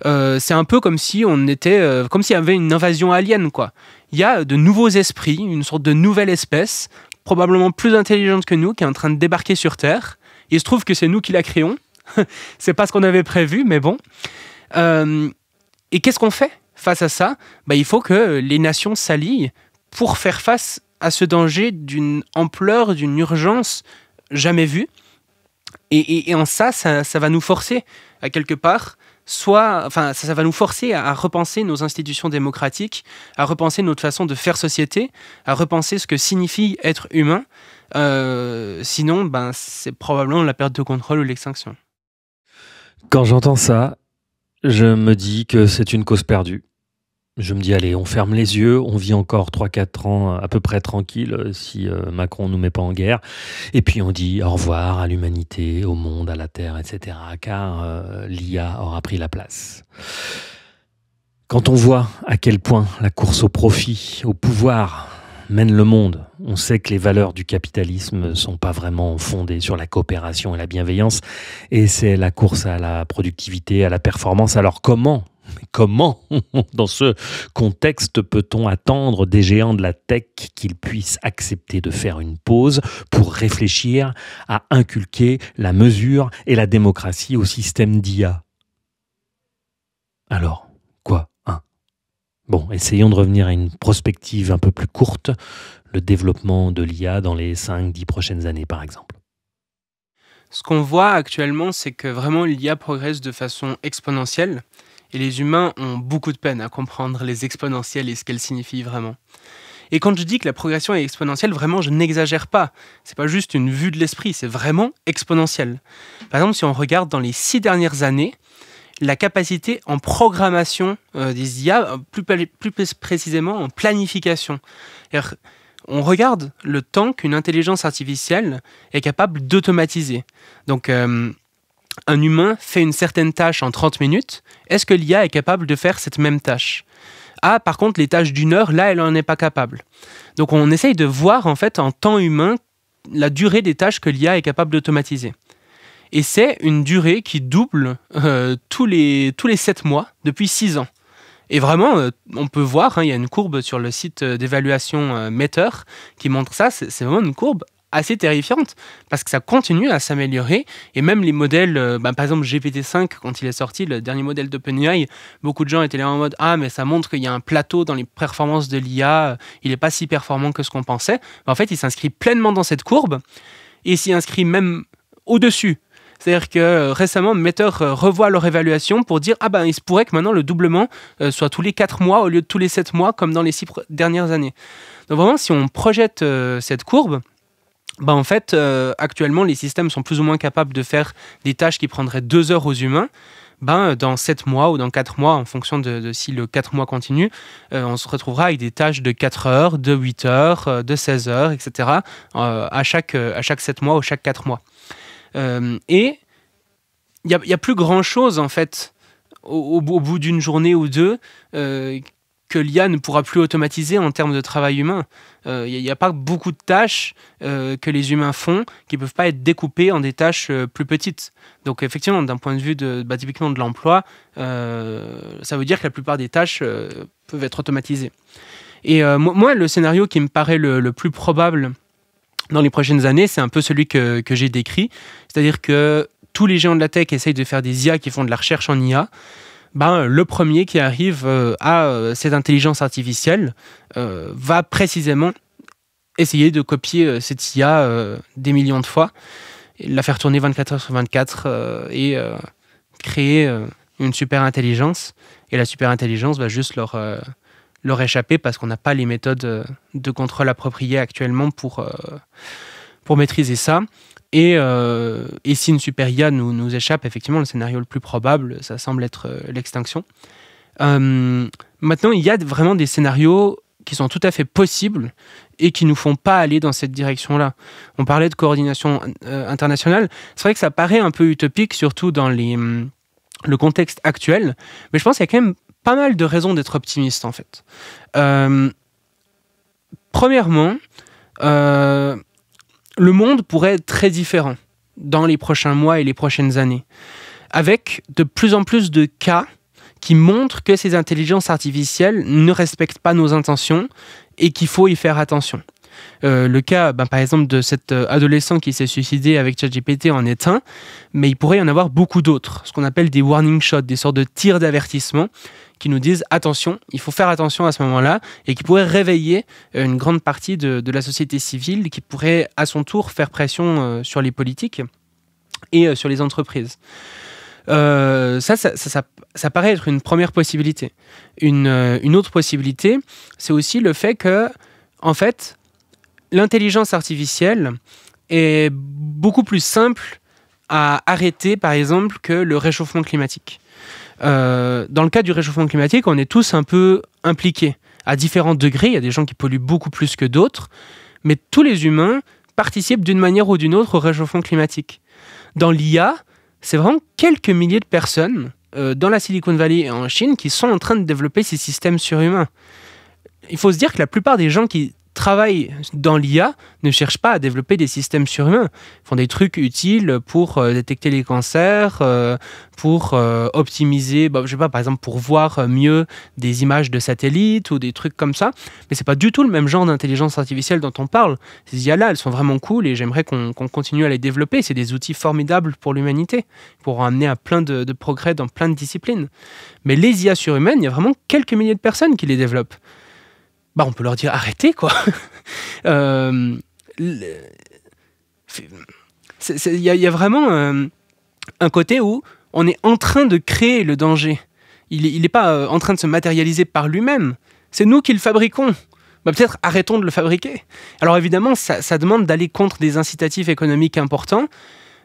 C'est un peu comme si comme s'il y avait une invasion alien, quoi. Il y a de nouveaux esprits, une sorte de nouvelle espèce, probablement plus intelligente que nous, qui est en train de débarquer sur Terre. Il se trouve que c'est nous qui la créons. C'est pas ce qu'on avait prévu, mais bon. Et qu'est-ce qu'on fait face à ça ? Il faut que les nations s'allient pour faire face à ce danger d'une ampleur, d'une urgence jamais vue. Et en ça va nous forcer à quelque part, ça va nous forcer à repenser nos institutions démocratiques, à repenser notre façon de faire société, à repenser ce que signifie être humain. Sinon, c'est probablement la perte de contrôle ou l'extinction. Quand j'entends ça, je me dis que c'est une cause perdue. Je me dis, allez, on ferme les yeux, on vit encore 3-4 ans à peu près tranquille si Macron ne nous met pas en guerre. Et puis on dit au revoir à l'humanité, au monde, à la Terre, etc. Car l'IA aura pris la place. Quand on voit à quel point la course au profit, au pouvoir mène le monde, on sait que les valeurs du capitalisme ne sont pas vraiment fondées sur la coopération et la bienveillance. Et c'est la course à la productivité, à la performance. Alors comment, dans ce contexte, peut-on attendre des géants de la tech qu'ils puissent accepter de faire une pause pour réfléchir à inculquer la mesure et la démocratie au système d'IA ? Alors, quoi, hein ? Bon, essayons de revenir à une prospective un peu plus courte, le développement de l'IA dans les 5-10 prochaines années, par exemple. Ce qu'on voit actuellement, c'est que vraiment l'IA progresse de façon exponentielle. Et les humains ont beaucoup de peine à comprendre les exponentielles et ce qu'elles signifient vraiment. Et quand je dis que la progression est exponentielle, vraiment, je n'exagère pas. C'est pas juste une vue de l'esprit, c'est vraiment exponentiel. Par exemple, si on regarde dans les 6 dernières années, la capacité en programmation des IA, plus précisément en planification. C'est-à-dire, on regarde le temps qu'une intelligence artificielle est capable d'automatiser. Donc, un humain fait une certaine tâche en 30 minutes, est-ce que l'IA est capable de faire cette même tâche ? Ah, par contre, les tâches d'1 heure, là, elle n'en est pas capable. Donc, on essaye de voir, en fait, en temps humain, la durée des tâches que l'IA est capable d'automatiser. Et c'est une durée qui double tous les 7 mois depuis 6 ans. Et vraiment, on peut voir, il y a une courbe sur le site d'évaluation Meter qui montre ça, c'est vraiment une courbe assez terrifiante parce que ça continue à s'améliorer et même les modèles, par exemple GPT-5 quand il est sorti, le dernier modèle d'OpenAI, beaucoup de gens étaient là en mode mais ça montre qu'il y a un plateau dans les performances de l'IA, il n'est pas si performant que ce qu'on pensait. En fait, il s'inscrit pleinement dans cette courbe et s'y inscrit même au-dessus. C'est-à-dire que récemment, Meter revoit leur évaluation pour dire il se pourrait que maintenant le doublement soit tous les 4 mois au lieu de tous les 7 mois comme dans les 6 dernières années. Donc vraiment, si on projette cette courbe, en fait, actuellement, les systèmes sont plus ou moins capables de faire des tâches qui prendraient 2 heures aux humains. Dans 7 mois ou dans 4 mois, en fonction de si le 4 mois continue, on se retrouvera avec des tâches de 4 heures, de 8 heures, de 16 heures, etc. À chaque 7 mois ou chaque 4 mois. Et il n'y a plus grand-chose, en fait, au bout d'une journée ou deux, que l'IA ne pourra plus automatiser en termes de travail humain. Il n'y a pas beaucoup de tâches que les humains font qui ne peuvent pas être découpées en des tâches plus petites. Donc effectivement, d'un point de vue typiquement de l'emploi, ça veut dire que la plupart des tâches peuvent être automatisées. Et moi, le scénario qui me paraît le plus probable dans les prochaines années, c'est un peu celui que j'ai décrit. C'est-à-dire que tous les géants de la tech essayent de faire des IA qui font de la recherche en IA. Le premier qui arrive à cette intelligence artificielle va précisément essayer de copier cette IA des millions de fois, et la faire tourner 24 heures sur 24 et créer une super intelligence. Et la super intelligence va juste leur échapper parce qu'on n'a pas les méthodes de contrôle appropriées actuellement pour maîtriser ça. Et si une super IA nous échappe, effectivement, le scénario le plus probable, ça semble être l'extinction. Maintenant, il y a vraiment des scénarios qui sont tout à fait possibles et qui ne nous font pas aller dans cette direction-là. On parlait de coordination internationale. C'est vrai que ça paraît un peu utopique, surtout dans le contexte actuel, mais je pense qu'il y a quand même pas mal de raisons d'être optimiste, en fait. Premièrement, le monde pourrait être très différent dans les prochains mois et les prochaines années, avec de plus en plus de cas qui montrent que ces intelligences artificielles ne respectent pas nos intentions et qu'il faut y faire attention. Le cas, par exemple, de cet adolescent qui s'est suicidé avec ChatGPT en est un, mais il pourrait y en avoir beaucoup d'autres, ce qu'on appelle des warning shots, des sortes de tirs d'avertissement qui nous disent attention, il faut faire attention à ce moment-là, et qui pourraient réveiller une grande partie de la société civile, qui pourrait à son tour faire pression sur les politiques et sur les entreprises. Ça paraît être une première possibilité. Une autre possibilité, c'est aussi le fait que, en fait, l'intelligence artificielle est beaucoup plus simple à arrêter, par exemple, que le réchauffement climatique. Dans le cas du réchauffement climatique, on est tous un peu impliqués à différents degrés. Il y a des gens qui polluent beaucoup plus que d'autres, mais tous les humains participent d'une manière ou d'une autre au réchauffement climatique. Dans l'IA, c'est vraiment quelques milliers de personnes dans la Silicon Valley et en Chine qui sont en train de développer ces systèmes surhumains. Il faut se dire que la plupart des gens qui travaillent dans l'IA ne cherchent pas à développer des systèmes surhumains. Ils font des trucs utiles pour détecter les cancers, pour optimiser, je sais pas, par exemple pour voir mieux des images de satellites ou des trucs comme ça. Mais c'est pas du tout le même genre d'intelligence artificielle dont on parle. Ces IA-là, elles sont vraiment cool et j'aimerais qu'on continue à les développer. C'est des outils formidables pour l'humanité, pour amener à plein de progrès dans plein de disciplines. Mais les IA surhumaines, il y a vraiment quelques milliers de personnes qui les développent. On peut leur dire arrêtez, quoi. Il y a vraiment un côté où on est en train de créer le danger. Il n'est pas en train de se matérialiser par lui-même. C'est nous qui le fabriquons. Peut-être arrêtons de le fabriquer. Alors évidemment, ça demande d'aller contre des incitatifs économiques importants,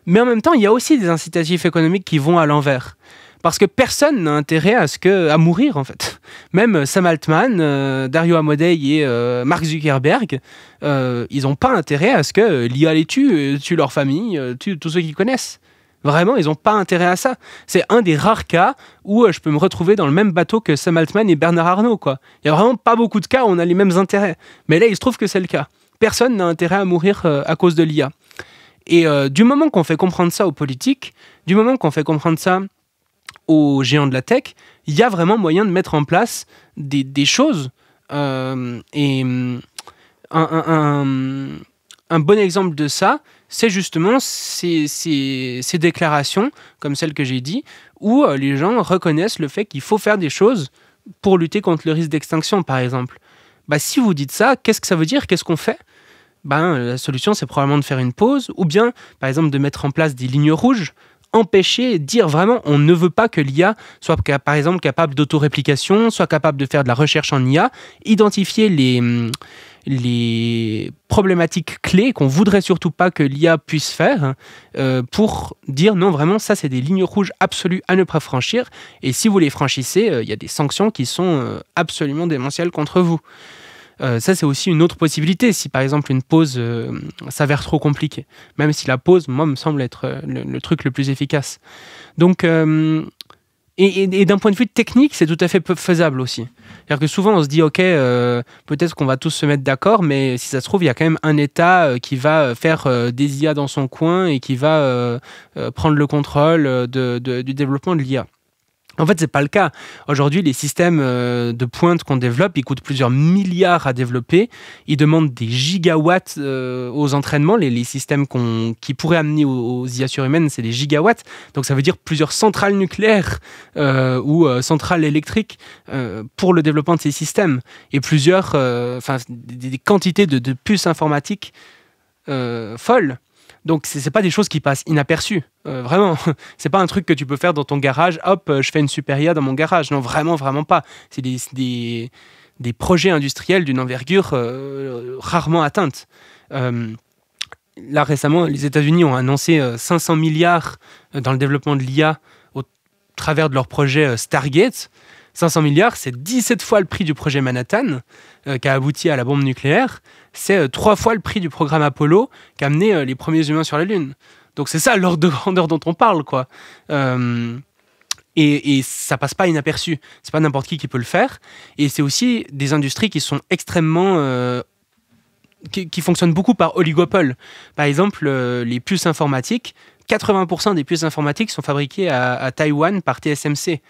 mais en même temps, il y a aussi des incitatifs économiques qui vont à l'envers. Parce que personne n'a intérêt à mourir, en fait. Même Sam Altman, Dario Amodei et Mark Zuckerberg, ils n'ont pas intérêt à ce que l'IA les tue leur famille, tue tous ceux qu'ils connaissent. Vraiment, ils n'ont pas intérêt à ça. C'est un des rares cas où je peux me retrouver dans le même bateau que Sam Altman et Bernard Arnault, quoi. Il n'y a vraiment pas beaucoup de cas où on a les mêmes intérêts. Mais là, il se trouve que c'est le cas. Personne n'a intérêt à mourir à cause de l'IA. Et du moment qu'on fait comprendre ça aux politiques, du moment qu'on fait comprendre ça aux géants de la tech, il y a vraiment moyen de mettre en place des choses. Et un bon exemple de ça, c'est justement ces déclarations, comme celle que j'ai dit, où les gens reconnaissent le fait qu'il faut faire des choses pour lutter contre le risque d'extinction, par exemple. Si vous dites ça, qu'est-ce que ça veut dire? Qu'est-ce qu'on fait? La solution, c'est probablement de faire une pause, ou bien, par exemple, de mettre en place des lignes rouges, empêcher, dire vraiment, on ne veut pas que l'IA soit, par exemple, capable d'autoréplication, soit capable de faire de la recherche en IA, identifier les problématiques clés qu'on voudrait surtout pas que l'IA puisse faire, pour dire non, vraiment, ça, c'est des lignes rouges absolues à ne pas franchir, et si vous les franchissez, il y a des sanctions qui sont absolument démentielles contre vous. Ça, c'est aussi une autre possibilité, si par exemple une pause s'avère trop compliquée. Même si la pause, moi, me semble être le truc le plus efficace. Donc, et d'un point de vue technique, c'est tout à fait faisable aussi. C'est-à-dire que souvent, on se dit, OK, peut-être qu'on va tous se mettre d'accord, mais si ça se trouve, il y a quand même un État qui va faire des IA dans son coin et qui va prendre le contrôle du développement de l'IA. En fait, c'est pas le cas. Aujourd'hui, les systèmes de pointe qu'on développe, ils coûtent plusieurs milliards à développer. Ils demandent des gigawatts aux entraînements. Les systèmes qui pourraient amener aux IA surhumaines, c'est des gigawatts. Donc, ça veut dire plusieurs centrales nucléaires ou centrales électriques pour le développement de ces systèmes. Et plusieurs, des quantités de puces informatiques folles. Donc, c'est pas des choses qui passent inaperçues. Vraiment, c'est pas un truc que tu peux faire dans ton garage. Hop, je fais une super IA dans mon garage. Non, vraiment, vraiment pas. C'est des projets industriels d'une envergure rarement atteinte. Là, récemment, les États-Unis ont annoncé 500 milliards dans le développement de l'IA au travers de leur projet Stargate. 500 milliards, c'est 17 fois le prix du projet Manhattan, qui a abouti à la bombe nucléaire. C'est 3 fois le prix du programme Apollo, qui a amené les premiers humains sur la Lune. Donc c'est ça l'ordre de grandeur dont on parle, quoi. Et ça passe pas inaperçu. C'est pas n'importe qui peut le faire. Et c'est aussi des industries qui sont extrêmement... qui fonctionnent beaucoup par oligopole. Par exemple, les puces informatiques, 80% des puces informatiques sont fabriquées à Taïwan par TSMC.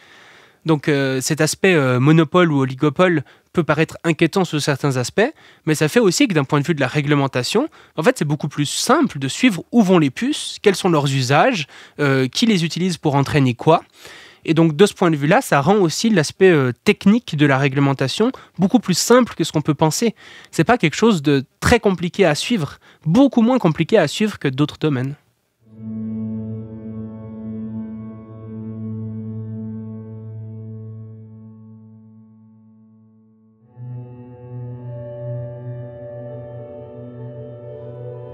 Donc cet aspect monopole ou oligopole peut paraître inquiétant sous certains aspects, mais ça fait aussi que d'un point de vue de la réglementation, en fait, c'est beaucoup plus simple de suivre où vont les puces, quels sont leurs usages, qui les utilise pour entraîner quoi. Et donc, de ce point de vue-là, ça rend aussi l'aspect technique de la réglementation beaucoup plus simple que ce qu'on peut penser. C'est pas quelque chose de très compliqué à suivre, beaucoup moins compliqué à suivre que d'autres domaines.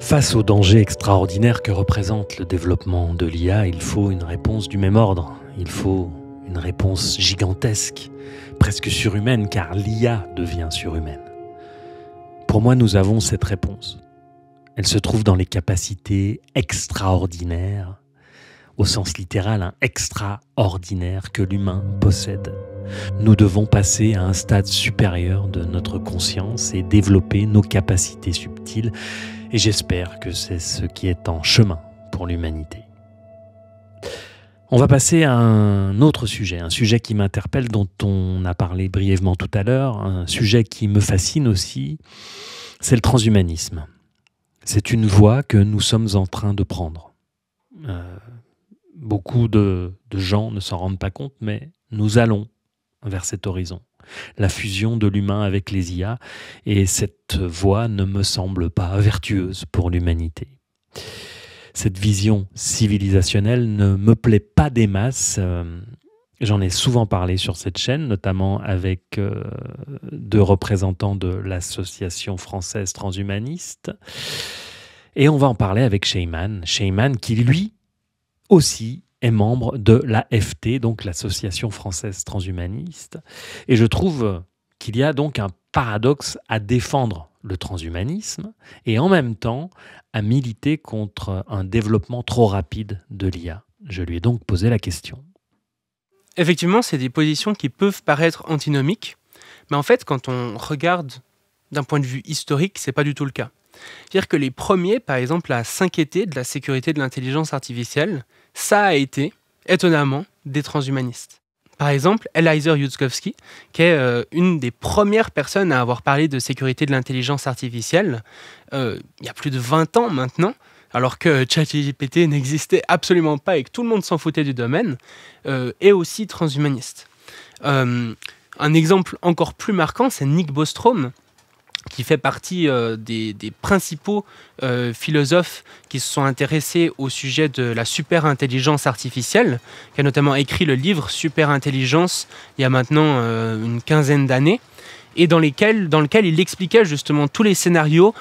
Face aux dangers extraordinaires que représente le développement de l'IA, il faut une réponse du même ordre. Il faut une réponse gigantesque, presque surhumaine, car l'IA devient surhumaine. Pour moi, nous avons cette réponse. Elle se trouve dans les capacités extraordinaires, au sens littéral, extraordinaire que l'humain possède. Nous devons passer à un stade supérieur de notre conscience et développer nos capacités subtiles. Et j'espère que c'est ce qui est en chemin pour l'humanité. On va passer à un autre sujet, un sujet qui m'interpelle, dont on a parlé brièvement tout à l'heure, un sujet qui me fascine aussi, c'est le transhumanisme. C'est une voie que nous sommes en train de prendre. Beaucoup de gens ne s'en rendent pas compte, mais nous allons vers cet horizon. La fusion de l'humain avec les IA, et cette voie ne me semble pas vertueuse pour l'humanité. Cette vision civilisationnelle ne me plaît pas des masses. J'en ai souvent parlé sur cette chaîne, notamment avec deux représentants de l'association française transhumaniste. Et on va en parler avec Sheyman. Sheyman qui, lui, aussi est membre de l'AFT, donc l'Association française transhumaniste. Et je trouve qu'il y a donc un paradoxe à défendre le transhumanisme et en même temps à militer contre un développement trop rapide de l'IA. Je lui ai donc posé la question. Effectivement, c'est des positions qui peuvent paraître antinomiques, mais en fait, quand on regarde d'un point de vue historique, c'est pas du tout le cas. C'est-à-dire que les premiers, par exemple, à s'inquiéter de la sécurité de l'intelligence artificielle, ça a été, étonnamment, des transhumanistes. Par exemple, Eliezer Yudkowsky, qui est une des premières personnes à avoir parlé de sécurité de l'intelligence artificielle, il y a plus de 20 ans maintenant, alors que ChatGPT n'existait absolument pas et que tout le monde s'en foutait du domaine, est aussi transhumaniste. Un exemple encore plus marquant, c'est Nick Bostrom, qui fait partie des principaux philosophes qui se sont intéressés au sujet de la super-intelligence artificielle, qui a notamment écrit le livre Super-intelligence il y a maintenant une quinzaine d'années, et dans lequel il expliquait justement tous les scénarios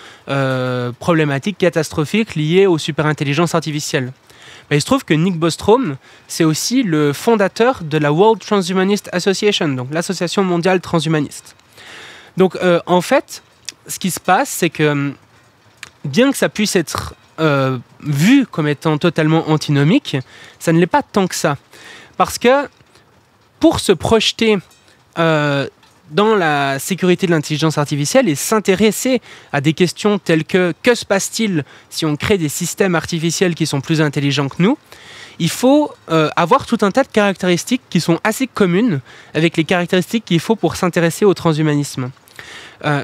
problématiques, catastrophiques liés aux super-intelligences artificielles. Mais il se trouve que Nick Bostrom, c'est aussi le fondateur de la World Transhumanist Association, donc l'association mondiale transhumaniste. Donc en fait, ce qui se passe, c'est que bien que ça puisse être vu comme étant totalement antinomique, ça ne l'est pas tant que ça. Parce que pour se projeter dans la sécurité de l'intelligence artificielle et s'intéresser à des questions telles que se passe-t-il si on crée des systèmes artificiels qui sont plus intelligents que nous, il faut avoir tout un tas de caractéristiques qui sont assez communes avec les caractéristiques qu'il faut pour s'intéresser au transhumanisme.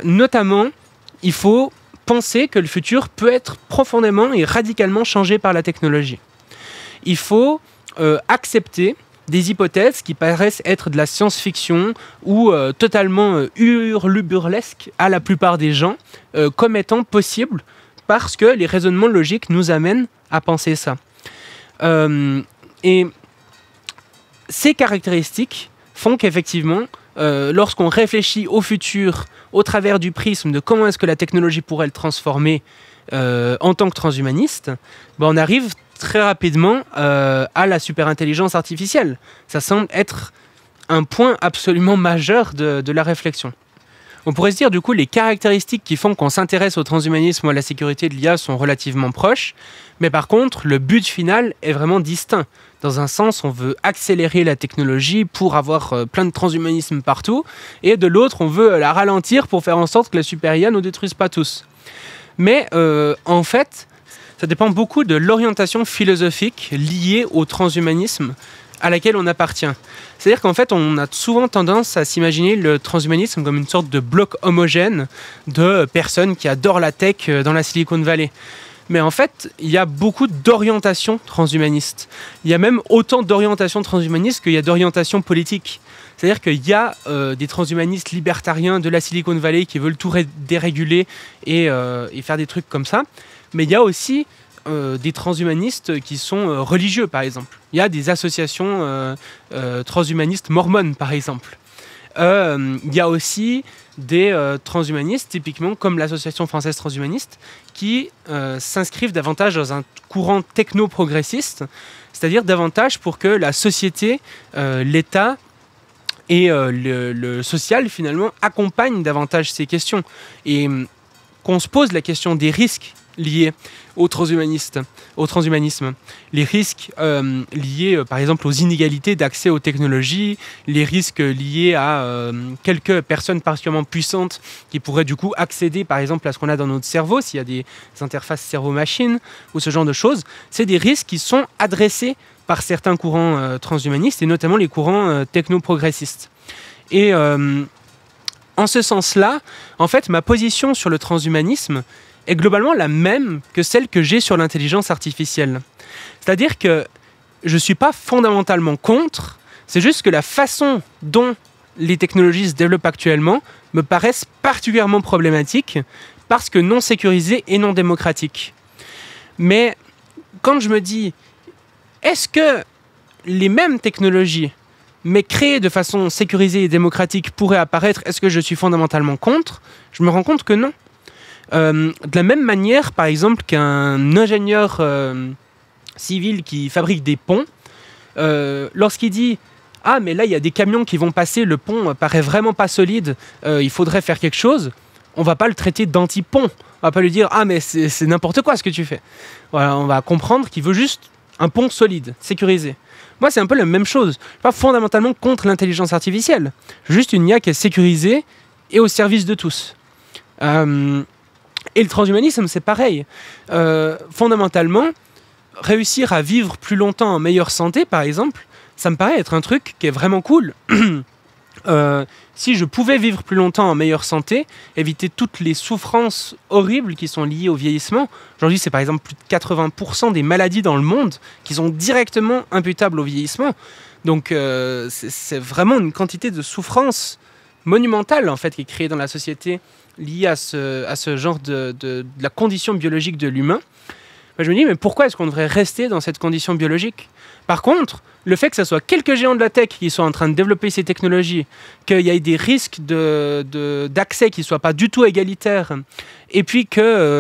Notamment, il faut penser que le futur peut être profondément et radicalement changé par la technologie. Il faut accepter des hypothèses qui paraissent être de la science-fiction ou totalement hurluburlesques à la plupart des gens comme étant possibles parce que les raisonnements logiques nous amènent à penser ça. Et ces caractéristiques font qu'effectivement, lorsqu'on réfléchit au futur au travers du prisme de comment est-ce que la technologie pourrait le transformer en tant que transhumaniste, on arrive très rapidement à la superintelligence artificielle. Ça semble être un point absolument majeur de la réflexion. On pourrait se dire, du coup, les caractéristiques qui font qu'on s'intéresse au transhumanisme ou à la sécurité de l'IA sont relativement proches, mais par contre, le but final est vraiment distinct. Dans un sens, on veut accélérer la technologie pour avoir plein de transhumanisme partout, et de l'autre, on veut la ralentir pour faire en sorte que la super-IA ne nous détruise pas tous. Mais en fait, ça dépend beaucoup de l'orientation philosophique liée au transhumanisme à laquelle on appartient. C'est-à-dire qu'en fait, on a souvent tendance à s'imaginer le transhumanisme comme une sorte de bloc homogène de personnes qui adorent la tech dans la Silicon Valley. Mais en fait, il y a beaucoup d'orientations transhumanistes. Il y a même autant d'orientations transhumanistes qu'il y a d'orientations politiques. C'est-à-dire qu'il y a des transhumanistes libertariens de la Silicon Valley qui veulent tout déréguler et faire des trucs comme ça. Mais il y a aussi des transhumanistes qui sont religieux, par exemple. Il y a des associations transhumanistes mormones, par exemple. Il y a aussi des transhumanistes, typiquement comme l'Association française transhumaniste, qui s'inscrivent davantage dans un courant techno-progressiste, c'est-à-dire davantage pour que la société, l'État et le social, finalement, accompagnent davantage ces questions. Et qu'on se pose la question des risques liés au transhumanisme. Les risques liés, par exemple, aux inégalités d'accès aux technologies, les risques liés à quelques personnes particulièrement puissantes qui pourraient du coup accéder, par exemple, à ce qu'on a dans notre cerveau, s'il y a des interfaces cerveau-machine ou ce genre de choses. C'est des risques qui sont adressés par certains courants transhumanistes et notamment les courants techno-progressistes. Et en ce sens-là, en fait, ma position sur le transhumanisme est globalement la même que celle que j'ai sur l'intelligence artificielle. C'est-à-dire que je ne suis pas fondamentalement contre, c'est juste que la façon dont les technologies se développent actuellement me paraissent particulièrement problématiques parce que non sécurisées et non démocratiques. Mais quand je me dis, est-ce que les mêmes technologies, mais créées de façon sécurisée et démocratique, pourraient apparaître, est-ce que je suis fondamentalement contre ? Je me rends compte que non. De la même manière, par exemple, qu'un ingénieur civil qui fabrique des ponts, lorsqu'il dit « Ah, mais là, il y a des camions qui vont passer, le pont paraît vraiment pas solide, il faudrait faire quelque chose », on va pas le traiter d'anti-pont. On va pas lui dire « Ah, mais c'est n'importe quoi ce que tu fais ». Voilà, on va comprendre qu'il veut juste un pont solide, sécurisé. Moi, c'est un peu la même chose. Je suis pas fondamentalement contre l'intelligence artificielle. Juste une IA qui est sécurisée et au service de tous. Et le transhumanisme, c'est pareil. Fondamentalement, réussir à vivre plus longtemps en meilleure santé, par exemple, ça me paraît être un truc qui est vraiment cool. Si je pouvais vivre plus longtemps en meilleure santé, éviter toutes les souffrances horribles qui sont liées au vieillissement. Aujourd'hui, c'est par exemple plus de 80% des maladies dans le monde qui sont directement imputables au vieillissement. Donc c'est vraiment une quantité de souffrance monumentale en fait, qui est créée dans la société liée à ce genre de la condition biologique de l'humain. Je me dis, mais pourquoi est-ce qu'on devrait rester dans cette condition biologique ? Par contre, le fait que ce soit quelques géants de la tech qui soient en train de développer ces technologies, qu'il y ait des risques d'accès qui ne soient pas du tout égalitaires, et puis qu'avec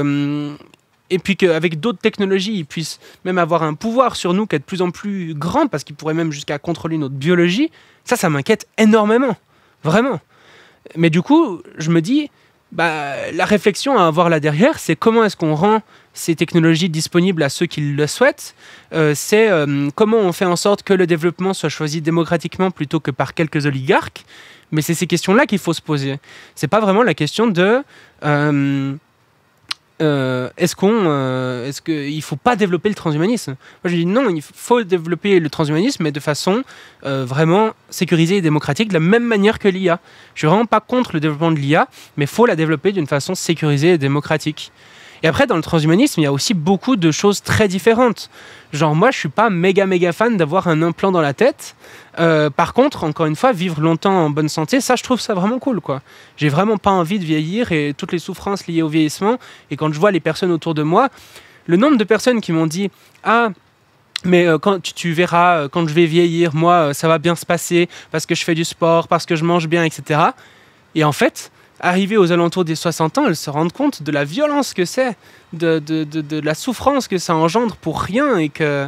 d'autres technologies, ils puissent même avoir un pouvoir sur nous qui est de plus en plus grand, parce qu'ils pourraient même jusqu'à contrôler notre biologie, ça m'inquiète énormément, vraiment. Mais du coup, je me dis, la réflexion à avoir là derrière, c'est comment est-ce qu'on rend ces technologies disponibles à ceux qui le souhaitent. C'est comment on fait en sorte que le développement soit choisi démocratiquement plutôt que par quelques oligarques. Mais c'est ces questions-là qu'il faut se poser. C'est pas vraiment la question de est-ce qu'il ne faut pas développer le transhumanisme ? Moi, je dis non, il faut développer le transhumanisme, mais de façon vraiment sécurisée et démocratique, de la même manière que l'IA. Je suis vraiment pas contre le développement de l'IA, mais il faut la développer d'une façon sécurisée et démocratique. Et après, dans le transhumanisme, il y a aussi beaucoup de choses très différentes. Genre, moi, je suis pas méga fan d'avoir un implant dans la tête. Par contre, encore une fois, vivre longtemps en bonne santé, ça, je trouve ça vraiment cool, quoi. J'ai vraiment pas envie de vieillir et toutes les souffrances liées au vieillissement. Et quand je vois les personnes autour de moi, le nombre de personnes qui m'ont dit « Ah, mais quand tu verras, quand je vais vieillir, moi, ça va bien se passer parce que je fais du sport, parce que je mange bien, etc. » Et en fait, arrivés aux alentours des 60 ans, elles se rendent compte de la violence que c'est, de la souffrance que ça engendre pour rien, et que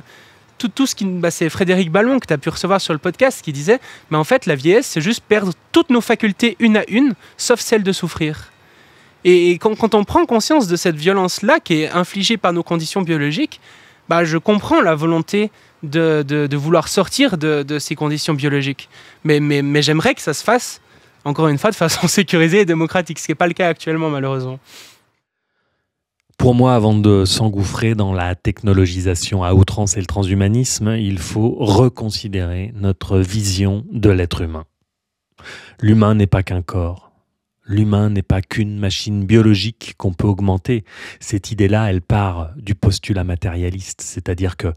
tout ce qui... c'est Frédéric Ballon que tu as pu recevoir sur le podcast qui disait « Mais en fait, la vieillesse, c'est juste perdre toutes nos facultés une à une, sauf celle de souffrir. » Et quand on prend conscience de cette violence-là qui est infligée par nos conditions biologiques, je comprends la volonté de vouloir sortir de ces conditions biologiques. Mais j'aimerais que ça se fasse, encore une fois, de façon sécurisée et démocratique, ce qui n'est pas le cas actuellement, malheureusement. Pour moi, avant de s'engouffrer dans la technologisation à outrance et le transhumanisme, il faut reconsidérer notre vision de l'être humain. L'humain n'est pas qu'un corps. L'humain n'est pas qu'une machine biologique qu'on peut augmenter. Cette idée-là, elle part du postulat matérialiste, c'est-à-dire que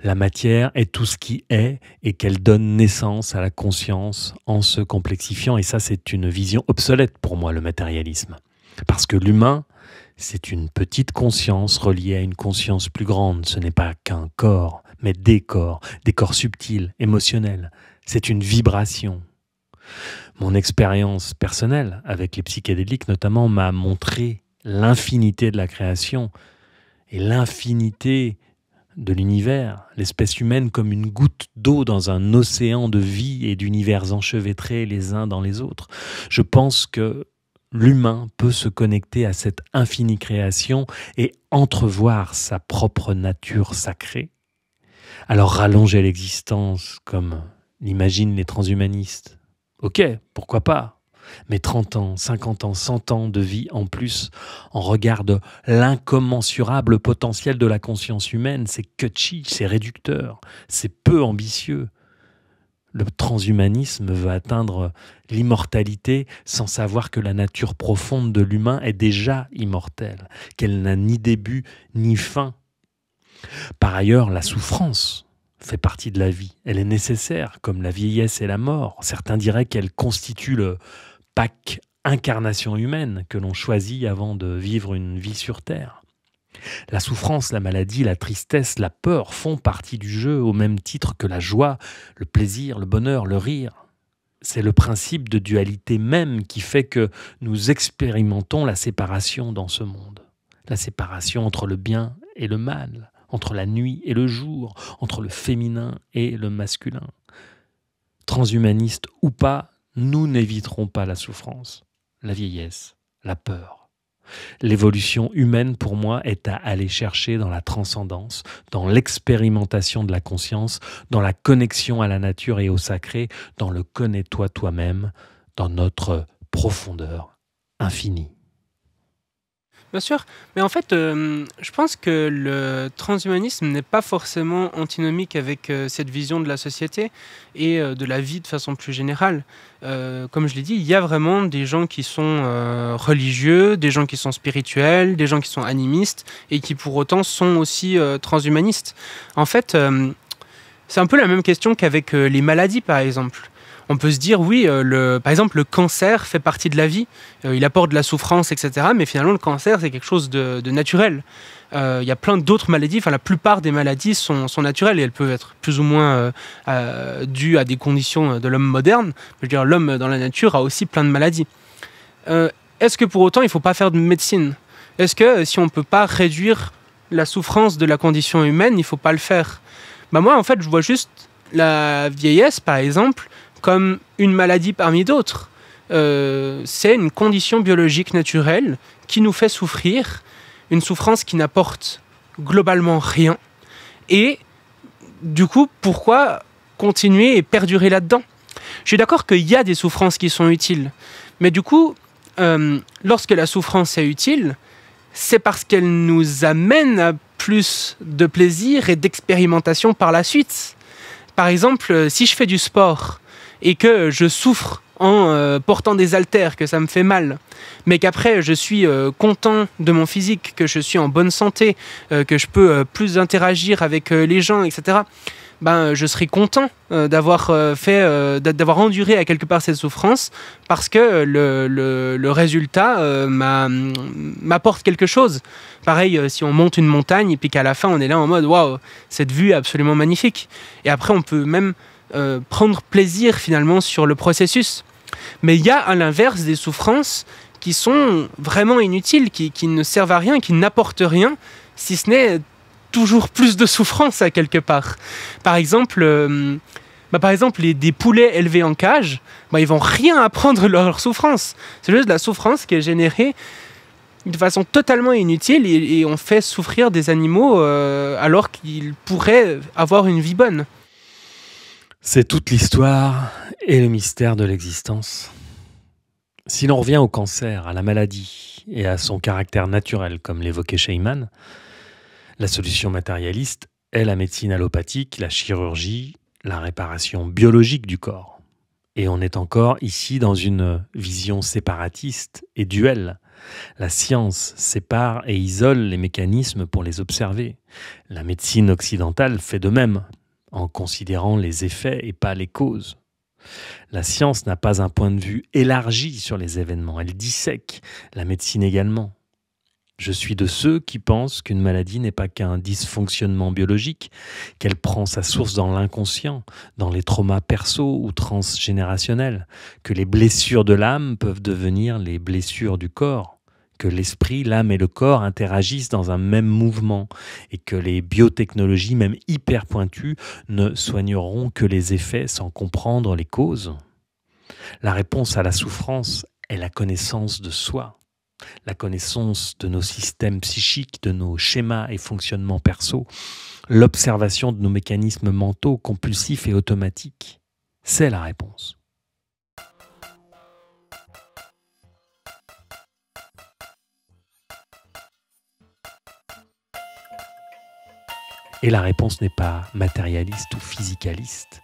la matière est tout ce qui est et qu'elle donne naissance à la conscience en se complexifiant. Et ça, c'est une vision obsolète pour moi, le matérialisme. Parce que l'humain, c'est une petite conscience reliée à une conscience plus grande. Ce n'est pas qu'un corps, mais des corps subtils, émotionnels. C'est une vibration. Mon expérience personnelle, avec les psychédéliques notamment, m'a montré l'infinité de la création et l'infinité de l'univers, l'espèce humaine comme une goutte d'eau dans un océan de vie et d'univers enchevêtrés les uns dans les autres. Je pense que l'humain peut se connecter à cette infinie création et entrevoir sa propre nature sacrée. Alors rallonger l'existence comme l'imaginent les transhumanistes. Ok, pourquoi pas? Mais 30 ans, 50 ans, 100 ans de vie en plus, en regard de l'incommensurable potentiel de la conscience humaine, c'est cutchy, c'est réducteur, c'est peu ambitieux. Le transhumanisme veut atteindre l'immortalité sans savoir que la nature profonde de l'humain est déjà immortelle, qu'elle n'a ni début ni fin. Par ailleurs, la souffrance fait partie de la vie. Elle est nécessaire, comme la vieillesse et la mort. Certains diraient qu'elle constitue le pack incarnation humaine que l'on choisit avant de vivre une vie sur Terre. La souffrance, la maladie, la tristesse, la peur font partie du jeu au même titre que la joie, le plaisir, le bonheur, le rire. C'est le principe de dualité même qui fait que nous expérimentons la séparation dans ce monde. La séparation entre le bien et le mal, entre la nuit et le jour, entre le féminin et le masculin. Transhumanistes ou pas, nous n'éviterons pas la souffrance, la vieillesse, la peur. L'évolution humaine, pour moi, est à aller chercher dans la transcendance, dans l'expérimentation de la conscience, dans la connexion à la nature et au sacré, dans le connais-toi toi-même, dans notre profondeur infinie. Bien sûr, mais en fait, je pense que le transhumanisme n'est pas forcément antinomique avec cette vision de la société et de la vie de façon plus générale. Comme je l'ai dit, il y a vraiment des gens qui sont religieux, des gens qui sont spirituels, des gens qui sont animistes et qui pour autant sont aussi transhumanistes. En fait, c'est un peu la même question qu'avec les maladies, par exemple. On peut se dire, oui, par exemple, le cancer fait partie de la vie, il apporte de la souffrance, etc. Mais finalement, le cancer, c'est quelque chose de naturel. Il y a plein d'autres maladies, enfin la plupart des maladies sont naturelles et elles peuvent être plus ou moins dues à des conditions de l'homme moderne. Je veux dire, l'homme dans la nature a aussi plein de maladies. Est-ce que pour autant, il ne faut pas faire de médecine? Est-ce que si on ne peut pas réduire la souffrance de la condition humaine, il ne faut pas le faire? Moi, en fait, je vois juste la vieillesse, par exemple, comme une maladie parmi d'autres. C'est une condition biologique naturelle qui nous fait souffrir, une souffrance qui n'apporte globalement rien. Et du coup, pourquoi continuer et perdurer là-dedans? Je suis d'accord qu'il y a des souffrances qui sont utiles, mais du coup, lorsque la souffrance est utile, c'est parce qu'elle nous amène à plus de plaisir et d'expérimentation par la suite. Par exemple, si je fais du sport et que je souffre en portant des haltères, que ça me fait mal, mais qu'après je suis content de mon physique, que je suis en bonne santé, que je peux plus interagir avec les gens, etc., je serai content d'avoir enduré à quelque part cette souffrance parce que le résultat m'apporte quelque chose. Pareil, si on monte une montagne et puis qu'à la fin on est là en mode waouh, cette vue est absolument magnifique. Et après on peut même prendre plaisir finalement sur le processus. Mais il y a à l'inverse des souffrances qui sont vraiment inutiles, qui ne servent à rien, qui n'apportent rien, si ce n'est toujours plus de souffrance à quelque part. Par exemple, des poulets élevés en cage, ils vont rien apprendre de leur souffrance. C'est juste de la souffrance qui est générée de façon totalement inutile et on fait souffrir des animaux alors qu'ils pourraient avoir une vie bonne. C'est toute l'histoire et le mystère de l'existence. Si l'on revient au cancer, à la maladie et à son caractère naturel, comme l'évoquait Sheyman, la solution matérialiste est la médecine allopathique, la chirurgie, la réparation biologique du corps. Et on est encore ici dans une vision séparatiste et duelle. La science sépare et isole les mécanismes pour les observer. La médecine occidentale fait de même, en considérant les effets et pas les causes. La science n'a pas un point de vue élargi sur les événements, elle dissèque, la médecine également. Je suis de ceux qui pensent qu'une maladie n'est pas qu'un dysfonctionnement biologique, qu'elle prend sa source dans l'inconscient, dans les traumas perso ou transgénérationnels, que les blessures de l'âme peuvent devenir les blessures du corps, que l'esprit, l'âme et le corps interagissent dans un même mouvement et que les biotechnologies, même hyper pointues, ne soigneront que les effets sans comprendre les causes. La réponse à la souffrance est la connaissance de soi. La connaissance de nos systèmes psychiques, de nos schémas et fonctionnements perso, l'observation de nos mécanismes mentaux compulsifs et automatiques, c'est la réponse. Et la réponse n'est pas matérialiste ou physicaliste.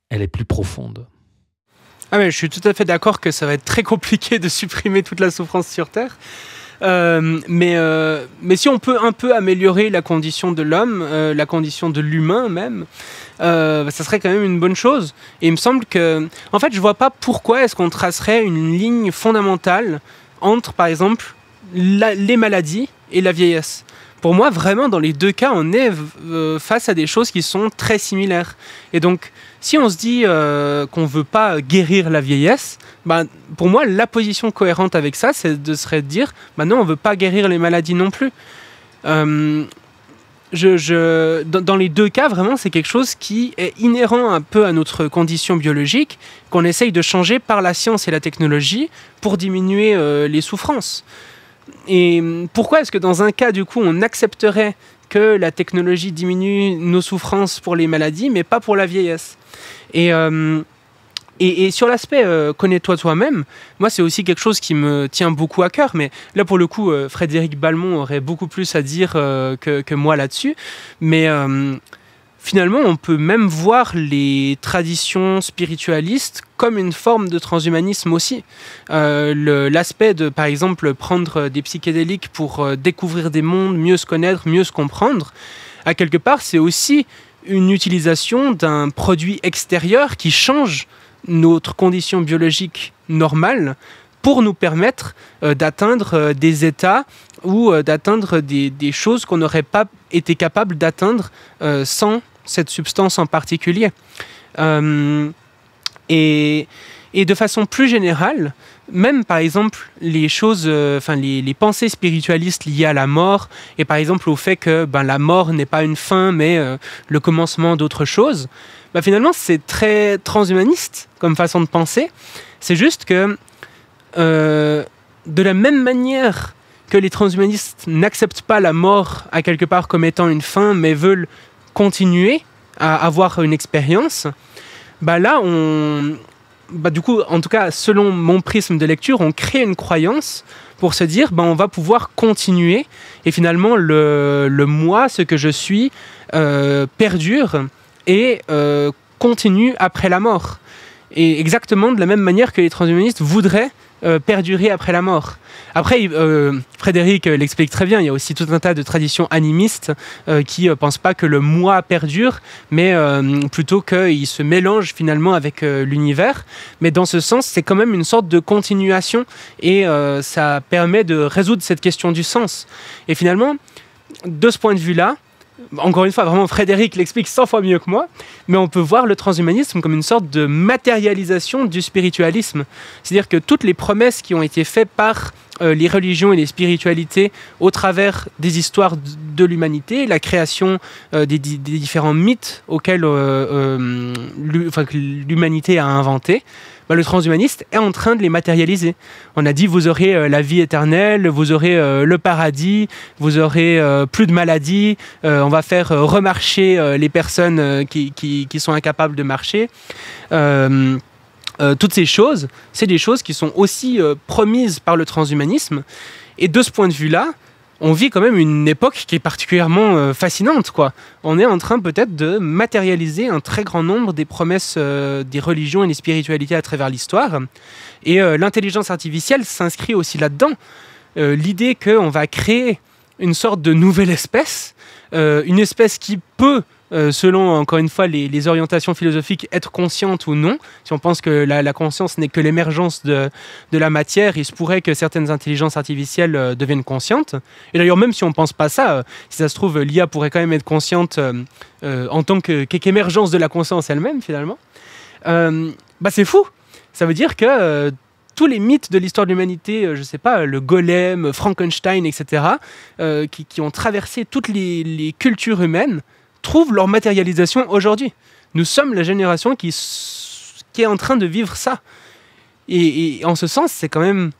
Elle est plus profonde. Ah mais je suis tout à fait d'accord que ça va être très compliqué de supprimer toute la souffrance sur Terre. Mais si on peut un peu améliorer la condition de l'homme, la condition de l'humain même, ça serait quand même une bonne chose. Et il me semble que... En fait, je vois pas pourquoi est-ce qu'on tracerait une ligne fondamentale entre, par exemple, les maladies et la vieillesse. Pour moi, vraiment, dans les deux cas, on est face à des choses qui sont très similaires. Et donc, si on se dit qu'on ne veut pas guérir la vieillesse, pour moi, la position cohérente avec ça, serait de dire non, on ne veut pas guérir les maladies non plus. Dans les deux cas, vraiment, c'est quelque chose qui est inhérent un peu à notre condition biologique, qu'on essaye de changer par la science et la technologie pour diminuer les souffrances. Et pourquoi est-ce que dans un cas, du coup, on accepterait que la technologie diminue nos souffrances pour les maladies, mais pas pour la vieillesse ? Et sur l'aspect connais-toi toi-même, moi, c'est aussi quelque chose qui me tient beaucoup à cœur. Mais là, pour le coup, Frédéric Balmont aurait beaucoup plus à dire que moi là-dessus. Mais finalement, on peut même voir les traditions spiritualistes comme une forme de transhumanisme aussi. L'aspect de, par exemple, prendre des psychédéliques pour découvrir des mondes, mieux se connaître, mieux se comprendre, à quelque part, c'est aussi une utilisation d'un produit extérieur qui change notre condition biologique normale pour nous permettre d'atteindre des états ou d'atteindre des choses qu'on n'aurait pas été capable d'atteindre sans cette substance en particulier. Et de façon plus générale, même par exemple les choses, les pensées spiritualistes liées à la mort, et par exemple au fait que la mort n'est pas une fin mais le commencement d'autre chose, finalement c'est très transhumaniste comme façon de penser. C'est juste que de la même manière que les transhumanistes n'acceptent pas la mort à quelque part comme étant une fin mais veulent continuer à avoir une expérience, là on... du coup, en tout cas, selon mon prisme de lecture, on crée une croyance pour se dire on va pouvoir continuer et finalement le moi, ce que je suis, perdure et continue après la mort. Et exactement de la même manière que les transhumanistes voudraient perdurer après la mort. Après, Frédéric l'explique très bien, il y a aussi tout un tas de traditions animistes qui ne pensent pas que le moi perdure, mais plutôt qu'il se mélange finalement avec l'univers. Mais dans ce sens, c'est quand même une sorte de continuation et ça permet de résoudre cette question du sens. Et finalement, de ce point de vue-là, encore une fois, vraiment, Frédéric l'explique 100 fois mieux que moi, mais on peut voir le transhumanisme comme une sorte de matérialisation du spiritualisme. C'est-à-dire que toutes les promesses qui ont été faites par les religions et les spiritualités au travers des histoires de l'humanité, la création des différents mythes auxquels l'humanité a inventé, le transhumaniste est en train de les matérialiser. On a dit, vous aurez la vie éternelle, vous aurez le paradis, vous aurez plus de maladies, on va faire remarcher les personnes qui sont incapables de marcher. Toutes ces choses, c'est des choses qui sont aussi promises par le transhumanisme. Et de ce point de vue-là, on vit quand même une époque qui est particulièrement fascinante, quoi. On est en train peut-être de matérialiser un très grand nombre des promesses des religions et des spiritualités à travers l'histoire. Et l'intelligence artificielle s'inscrit aussi là-dedans. L'idée qu'on va créer une sorte de nouvelle espèce, une espèce qui peut, selon, encore une fois, les orientations philosophiques, être consciente ou non. Si on pense que la conscience n'est que l'émergence de la matière, il se pourrait que certaines intelligences artificielles deviennent conscientes. Et d'ailleurs, même si on ne pense pas ça, si ça se trouve, l'IA pourrait quand même être consciente en tant qu'émergence de la conscience elle-même, finalement. C'est fou. Ça veut dire que tous les mythes de l'histoire de l'humanité, je ne sais pas, le golem, Frankenstein, etc., qui ont traversé toutes les cultures humaines, trouvent leur matérialisation aujourd'hui. Nous sommes la génération qui est en train de vivre ça. Et en ce sens, c'est quand même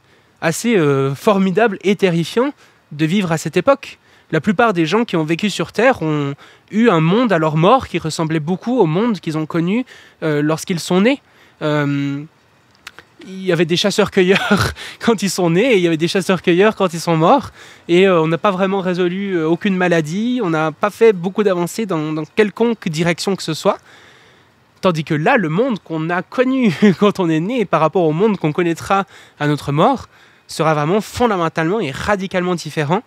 assez formidable et terrifiant de vivre à cette époque. La plupart des gens qui ont vécu sur Terre ont eu un monde à leur mort qui ressemblait beaucoup au monde qu'ils ont connu lorsqu'ils sont nés. Il y avait des chasseurs-cueilleurs quand ils sont nés et il y avait des chasseurs-cueilleurs quand ils sont morts. Et on n'a pas vraiment résolu aucune maladie, on n'a pas fait beaucoup d'avancées dans quelconque direction que ce soit. Tandis que là, le monde qu'on a connu quand on est né par rapport au monde qu'on connaîtra à notre mort sera vraiment fondamentalement et radicalement différent.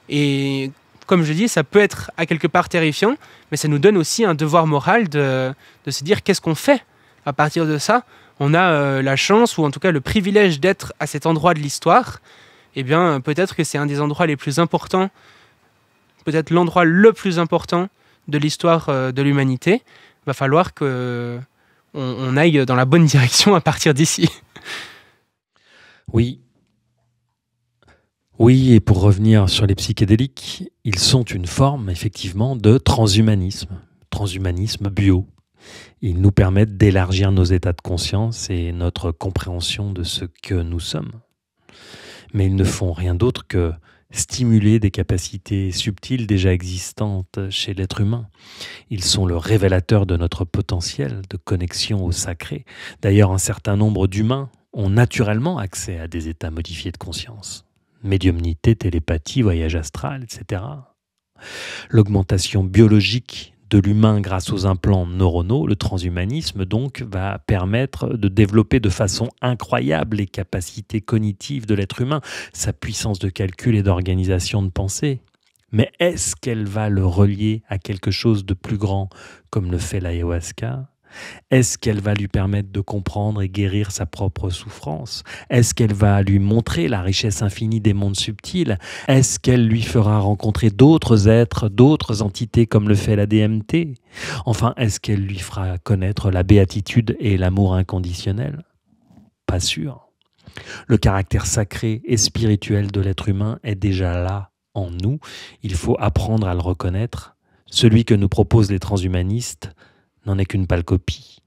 Et comme je dis, ça peut être à quelque part terrifiant, mais ça nous donne aussi un devoir moral de se dire qu'est-ce qu'on fait à partir de ça. On a la chance, ou en tout cas le privilège d'être à cet endroit de l'histoire. Eh bien, peut-être que c'est un des endroits les plus importants, peut-être l'endroit le plus important de l'histoire de l'humanité. Il va falloir qu'on aille dans la bonne direction à partir d'ici. Oui. Oui, et pour revenir sur les psychédéliques, ils sont une forme, effectivement, de transhumanisme bio. Ils nous permettent d'élargir nos états de conscience et notre compréhension de ce que nous sommes. Mais ils ne font rien d'autre que stimuler des capacités subtiles déjà existantes chez l'être humain. Ils sont le révélateur de notre potentiel de connexion au sacré. D'ailleurs, un certain nombre d'humains ont naturellement accès à des états modifiés de conscience. Médiumnité, télépathie, voyage astral, etc. L'augmentation biologique de l'humain grâce aux implants neuronaux, le transhumanisme donc va permettre de développer de façon incroyable les capacités cognitives de l'être humain, sa puissance de calcul et d'organisation de pensée. Mais est-ce qu'elle va le relier à quelque chose de plus grand comme le fait l'ayahuasca ? Est-ce qu'elle va lui permettre de comprendre et guérir sa propre souffrance ? Est-ce qu'elle va lui montrer la richesse infinie des mondes subtils ? Est-ce qu'elle lui fera rencontrer d'autres êtres, d'autres entités comme le fait la DMT ? Enfin, est-ce qu'elle lui fera connaître la béatitude et l'amour inconditionnel ? Pas sûr. Le caractère sacré et spirituel de l'être humain est déjà là, en nous. Il faut apprendre à le reconnaître. Celui que nous proposent les transhumanistes n'en est qu'une pâle copie.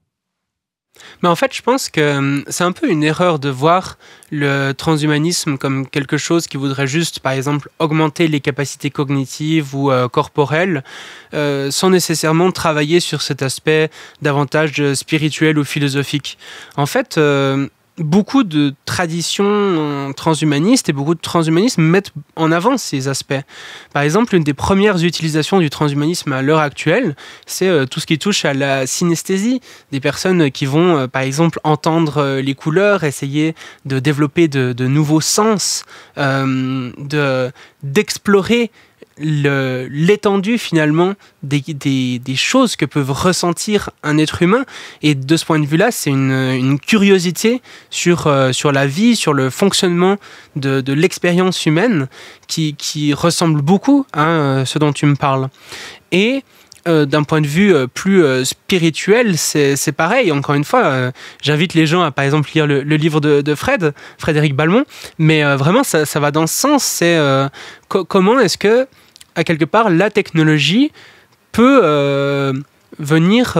Mais en fait, je pense que c'est un peu une erreur de voir le transhumanisme comme quelque chose qui voudrait juste, par exemple, augmenter les capacités cognitives ou corporelles, sans nécessairement travailler sur cet aspect davantage spirituel ou philosophique. En fait, beaucoup de traditions transhumanistes et beaucoup de transhumanisme mettent en avant ces aspects. Par exemple, une des premières utilisations du transhumanisme à l'heure actuelle, c'est tout ce qui touche à la synesthésie. Des personnes qui vont, par exemple, entendre les couleurs, essayer de développer de nouveaux sens, d'explorer l'étendue finalement des choses que peuvent ressentir un être humain. Et de ce point de vue-là, c'est une curiosité sur la vie, sur le fonctionnement de l'expérience humaine qui ressemble beaucoup à ce dont tu me parles. Et d'un point de vue plus spirituel, c'est pareil. Encore une fois, j'invite les gens à, par exemple, lire le livre de Frédéric Balmont, mais vraiment, ça va dans ce sens. C'est comment est-ce que, à quelque part, la technologie peut venir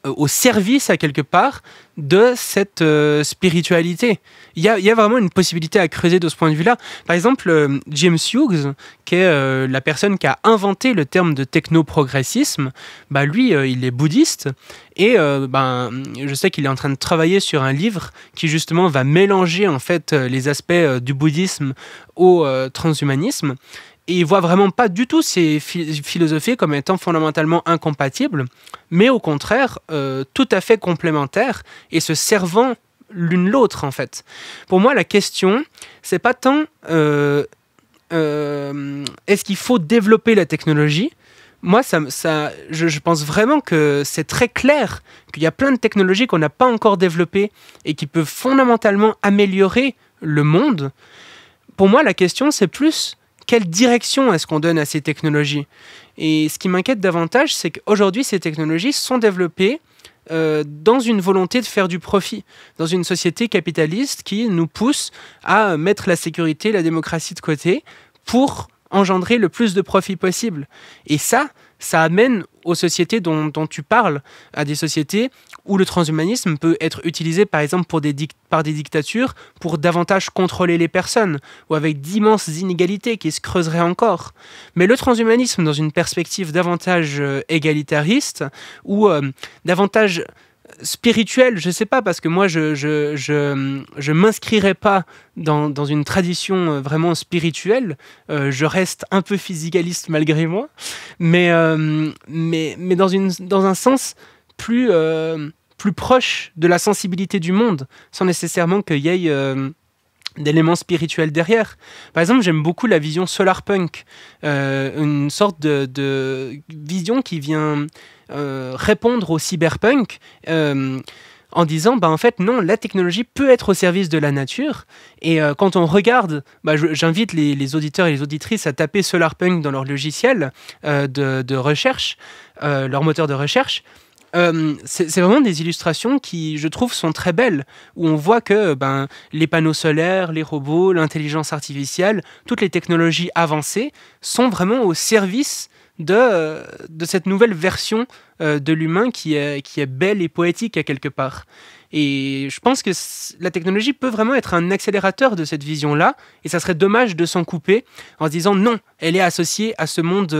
au service, à quelque part, de cette spiritualité. Il y a vraiment une possibilité à creuser de ce point de vue-là. Par exemple, James Hughes, qui est la personne qui a inventé le terme de technoprogressisme, lui, il est bouddhiste, et je sais qu'il est en train de travailler sur un livre qui justement va mélanger en fait les aspects du bouddhisme au transhumanisme. Et il voit vraiment pas du tout ces philosophies comme étant fondamentalement incompatibles, mais au contraire tout à fait complémentaires et se servant l'une l'autre en fait. Pour moi, la question, c'est pas tant est-ce qu'il faut développer la technologie. Moi, je pense vraiment que c'est très clair qu'il y a plein de technologies qu'on n'a pas encore développées et qui peuvent fondamentalement améliorer le monde. Pour moi, la question, c'est plus quelle direction est-ce qu'on donne à ces technologies. Et ce qui m'inquiète davantage, c'est qu'aujourd'hui, ces technologies sont développées dans une volonté de faire du profit, dans une société capitaliste qui nous pousse à mettre la sécurité, la démocratie de côté pour engendrer le plus de profit possible. Et ça amène aux sociétés dont tu parles, à des sociétés où le transhumanisme peut être utilisé par exemple par des dictatures pour davantage contrôler les personnes, ou avec d'immenses inégalités qui se creuseraient encore. Mais le transhumanisme dans une perspective davantage égalitariste, ou davantage spirituel, je sais pas, parce que moi je m'inscrirais pas dans une tradition vraiment spirituelle, je reste un peu physicaliste malgré moi, mais dans un sens plus proche de la sensibilité du monde, sans nécessairement qu'il y ait d'éléments spirituels derrière. Par exemple, j'aime beaucoup la vision solarpunk, une sorte de vision qui vient répondre au cyberpunk en disant en fait non, la technologie peut être au service de la nature, et quand on regarde, j'invite les auditeurs et les auditrices à taper solarpunk dans leur logiciel de recherche, leur moteur de recherche. C'est vraiment des illustrations qui, je trouve, sont très belles, où on voit que les panneaux solaires, les robots, l'intelligence artificielle, toutes les technologies avancées sont vraiment au service de cette nouvelle version de l'humain qui est belle et poétique à quelque part. Et je pense que la technologie peut vraiment être un accélérateur de cette vision-là, et ça serait dommage de s'en couper en se disant non, elle est associée à ce monde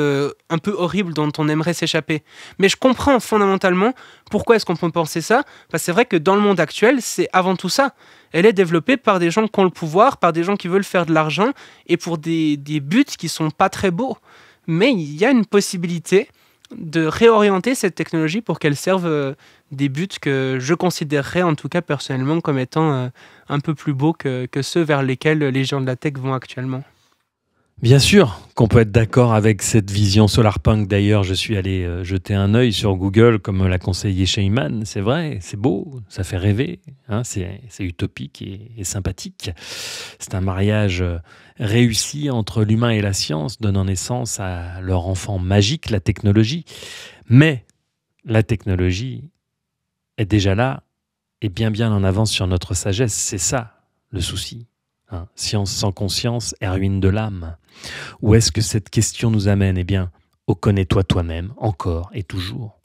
un peu horrible dont on aimerait s'échapper. Mais je comprends fondamentalement pourquoi est-ce qu'on peut penser ça, parce que c'est vrai que dans le monde actuel, c'est avant tout ça. Elle est développée par des gens qui ont le pouvoir, par des gens qui veulent faire de l'argent, et pour des buts qui sont pas très beaux. Mais il y a une possibilité de réorienter cette technologie pour qu'elle serve des buts que je considérerais en tout cas personnellement comme étant un peu plus beaux que ceux vers lesquels les gens de la tech vont actuellement. Bien sûr qu'on peut être d'accord avec cette vision solarpunk. D'ailleurs, je suis allé jeter un œil sur Google, comme l'a conseillé Sheyman. C'est vrai, c'est beau, ça fait rêver, hein, c'est utopique et sympathique. C'est un mariage réussi entre l'humain et la science, donnant naissance à leur enfant magique, la technologie. Mais la technologie est déjà là et bien en avance sur notre sagesse. C'est ça le souci. Hein, science sans conscience est ruine de l'âme. Où est-ce que cette question nous amène ? Eh bien, au connais-toi toi-même, encore et toujours.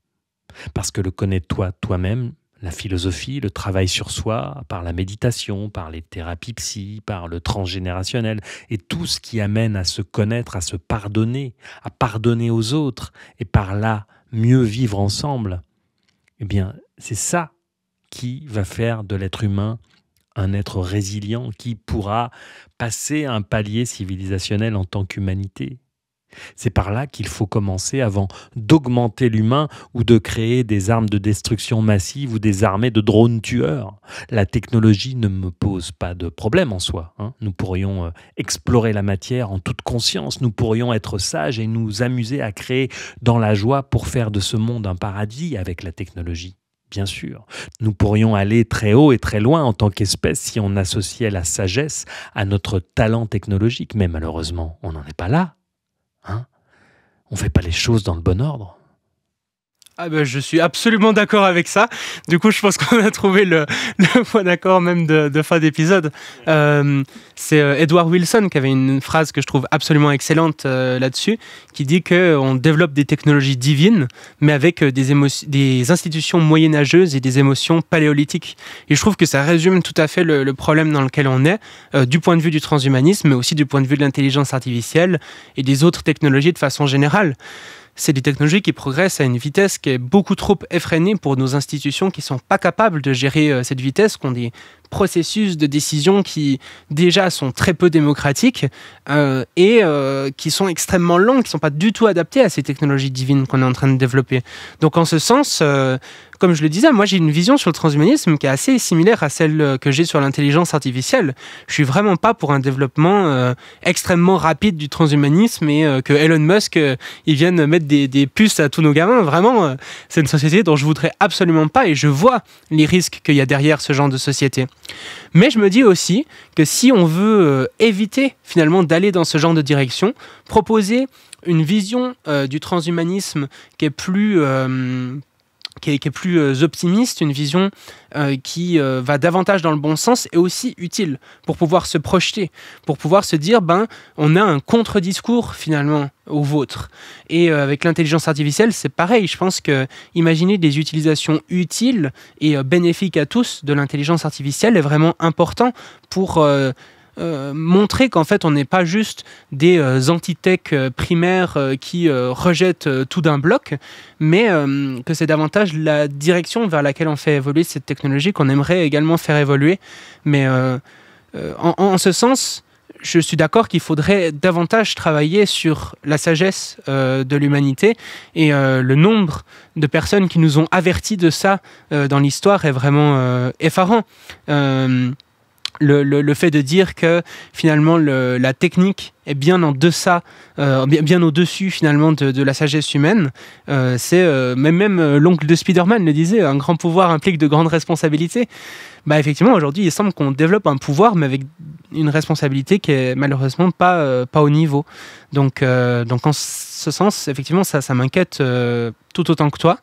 Parce que le connais-toi toi-même, la philosophie, le travail sur soi, par la méditation, par les thérapies psy, par le transgénérationnel, et tout ce qui amène à se connaître, à se pardonner, à pardonner aux autres, et par là, mieux vivre ensemble, eh bien, c'est ça qui va faire de l'être humain un être résilient qui pourra passer un palier civilisationnel en tant qu'humanité. C'est par là qu'il faut commencer avant d'augmenter l'humain ou de créer des armes de destruction massive ou des armées de drones tueurs. La technologie ne me pose pas de problème en soi. Hein. Nous pourrions explorer la matière en toute conscience, nous pourrions être sages et nous amuser à créer dans la joie pour faire de ce monde un paradis avec la technologie. Bien sûr, nous pourrions aller très haut et très loin en tant qu'espèce si on associait la sagesse à notre talent technologique. Mais malheureusement, on n'en est pas là. Hein ? On ne fait pas les choses dans le bon ordre. Ah ben, je suis absolument d'accord avec ça. Du coup, je pense qu'on a trouvé le point d'accord même de fin d'épisode. C'est Edward Wilson qui avait une phrase que je trouve absolument excellente là-dessus, qui dit qu'on développe des technologies divines, mais avec des institutions moyenâgeuses et des émotions paléolithiques. Et je trouve que ça résume tout à fait le problème dans lequel on est, du point de vue du transhumanisme, mais aussi du point de vue de l'intelligence artificielle et des autres technologies de façon générale. C'est des technologies qui progressent à une vitesse qui est beaucoup trop effrénée pour nos institutions qui ne sont pas capables de gérer cette vitesse, qui ont des processus de décision qui déjà sont très peu démocratiques et qui sont extrêmement lents, qui ne sont pas du tout adaptés à ces technologies divines qu'on est en train de développer. Donc en ce sens, comme je le disais, moi j'ai une vision sur le transhumanisme qui est assez similaire à celle que j'ai sur l'intelligence artificielle. Je suis vraiment pas pour un développement extrêmement rapide du transhumanisme et que Elon Musk il vienne mettre des puces à tous nos gamins. Vraiment, c'est une société dont je voudrais absolument pas et je vois les risques qu'il y a derrière ce genre de société. Mais je me dis aussi que si on veut éviter finalement d'aller dans ce genre de direction, proposer une vision du transhumanisme qui est plus optimiste, une vision qui va davantage dans le bon sens et aussi utile pour pouvoir se projeter, pour pouvoir se dire on a un contre-discours finalement au vôtre. Et avec l'intelligence artificielle, c'est pareil. Je pense que imaginer des utilisations utiles et bénéfiques à tous de l'intelligence artificielle est vraiment important pour montrer qu'en fait on n'est pas juste des anti-tech primaires qui rejettent tout d'un bloc, mais que c'est davantage la direction vers laquelle on fait évoluer cette technologie qu'on aimerait également faire évoluer. Mais en ce sens, je suis d'accord qu'il faudrait davantage travailler sur la sagesse de l'humanité et le nombre de personnes qui nous ont avertis de ça dans l'histoire est vraiment effarant. Le fait de dire que finalement la technique est bien en deçà, bien au-dessus finalement de la sagesse humaine, c'est même l'oncle de Spider-Man le disait, un grand pouvoir implique de grandes responsabilités. Effectivement, aujourd'hui, il semble qu'on développe un pouvoir, mais avec une responsabilité qui est malheureusement pas au niveau. Donc en ce sens, effectivement, ça m'inquiète tout autant que toi,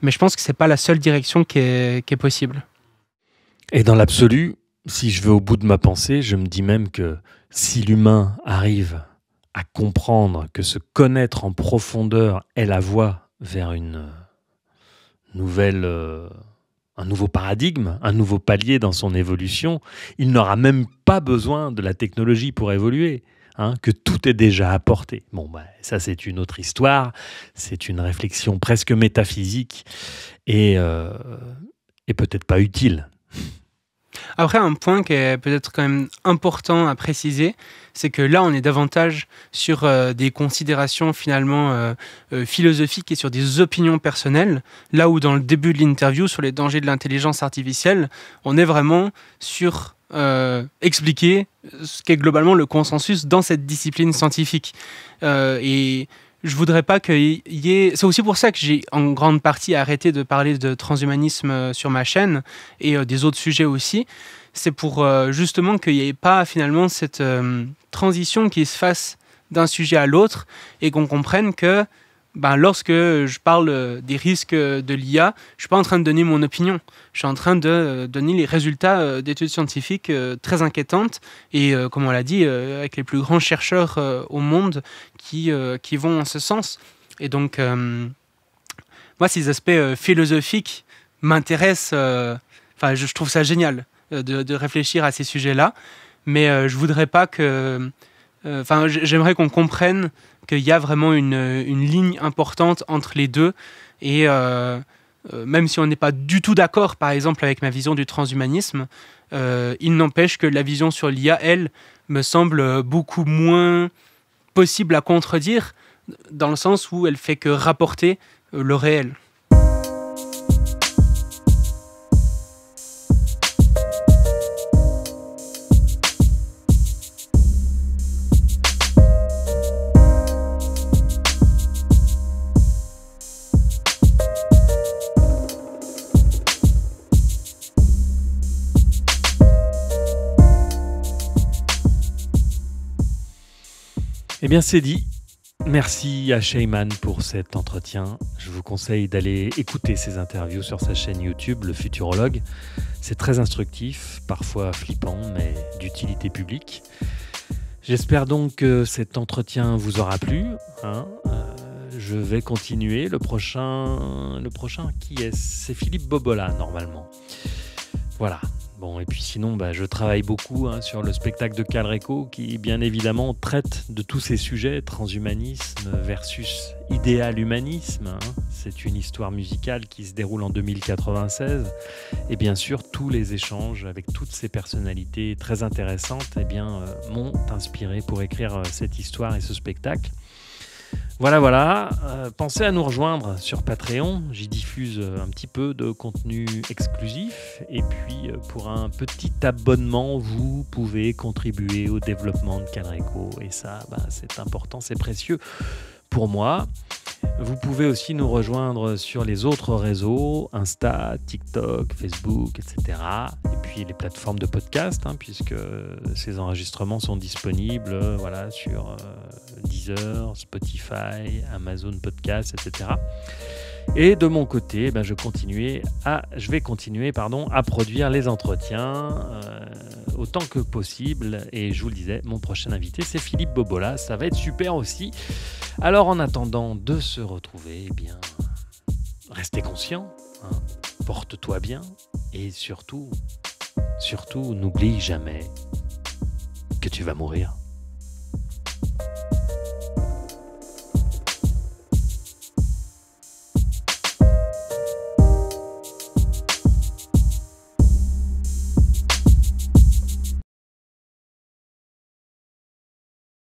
mais je pense que c'est pas la seule direction qui est possible. Et dans l'absolu, si je vais au bout de ma pensée, je me dis même que si l'humain arrive à comprendre que se connaître en profondeur est la voie vers un nouveau paradigme, un nouveau palier dans son évolution, il n'aura même pas besoin de la technologie pour évoluer, que tout est déjà apporté. Ça c'est une autre histoire, c'est une réflexion presque métaphysique et peut-être pas utile. Après, un point qui est peut-être quand même important à préciser, c'est que là, on est davantage sur des considérations finalement philosophiques et sur des opinions personnelles, là où dans le début de l'interview sur les dangers de l'intelligence artificielle, on est vraiment sur expliquer ce qu'est globalement le consensus dans cette discipline scientifique. Et je voudrais pas qu'il y ait... C'est aussi pour ça que j'ai en grande partie arrêté de parler de transhumanisme sur ma chaîne et des autres sujets aussi. C'est pour justement qu'il n'y ait pas finalement cette transition qui se fasse d'un sujet à l'autre et qu'on comprenne que lorsque je parle des risques de l'IA, je ne suis pas en train de donner mon opinion. Je suis en train de donner les résultats d'études scientifiques très inquiétantes et, comme on l'a dit, avec les plus grands chercheurs au monde qui vont en ce sens. Et donc, moi, ces aspects philosophiques m'intéressent. Je trouve ça génial de réfléchir à ces sujets-là, mais je ne voudrais pas que... j'aimerais qu'on comprenne qu'il y a vraiment une ligne importante entre les deux et même si on n'est pas du tout d'accord par exemple avec ma vision du transhumanisme, il n'empêche que la vision sur l'IA, elle, me semble beaucoup moins possible à contredire dans le sens où elle fait que rapporter le réel. Eh bien, c'est dit. Merci à Shayman pour cet entretien. Je vous conseille d'aller écouter ses interviews sur sa chaîne YouTube, Le Futurologue. C'est très instructif, parfois flippant, mais d'utilité publique. J'espère donc que cet entretien vous aura plu. Je vais continuer. Le prochain qui est-ce ? C'est Philippe Bobola, normalement. Voilà. Bon, et puis sinon, je travaille beaucoup sur le spectacle de Calreco qui, bien évidemment, traite de tous ces sujets, transhumanisme versus idéal humanisme. C'est une histoire musicale qui se déroule en 2096. Et bien sûr, tous les échanges avec toutes ces personnalités très intéressantes m'ont inspiré pour écrire cette histoire et ce spectacle. Voilà. Pensez à nous rejoindre sur Patreon. J'y diffuse un petit peu de contenu exclusif. Et puis, pour un petit abonnement, vous pouvez contribuer au développement de Calreco. Et ça, c'est important, c'est précieux pour moi. Vous pouvez aussi nous rejoindre sur les autres réseaux, Insta, TikTok, Facebook, etc. Et puis les plateformes de podcast, puisque ces enregistrements sont disponibles sur Deezer, Spotify, Amazon Podcast, etc. Et de mon côté, je vais continuer à produire les entretiens autant que possible. Et je vous le disais, mon prochain invité, c'est Philippe Bobola. Ça va être super aussi. Alors en attendant de se retrouver, restez conscient, porte-toi bien et surtout, n'oublie jamais que tu vas mourir.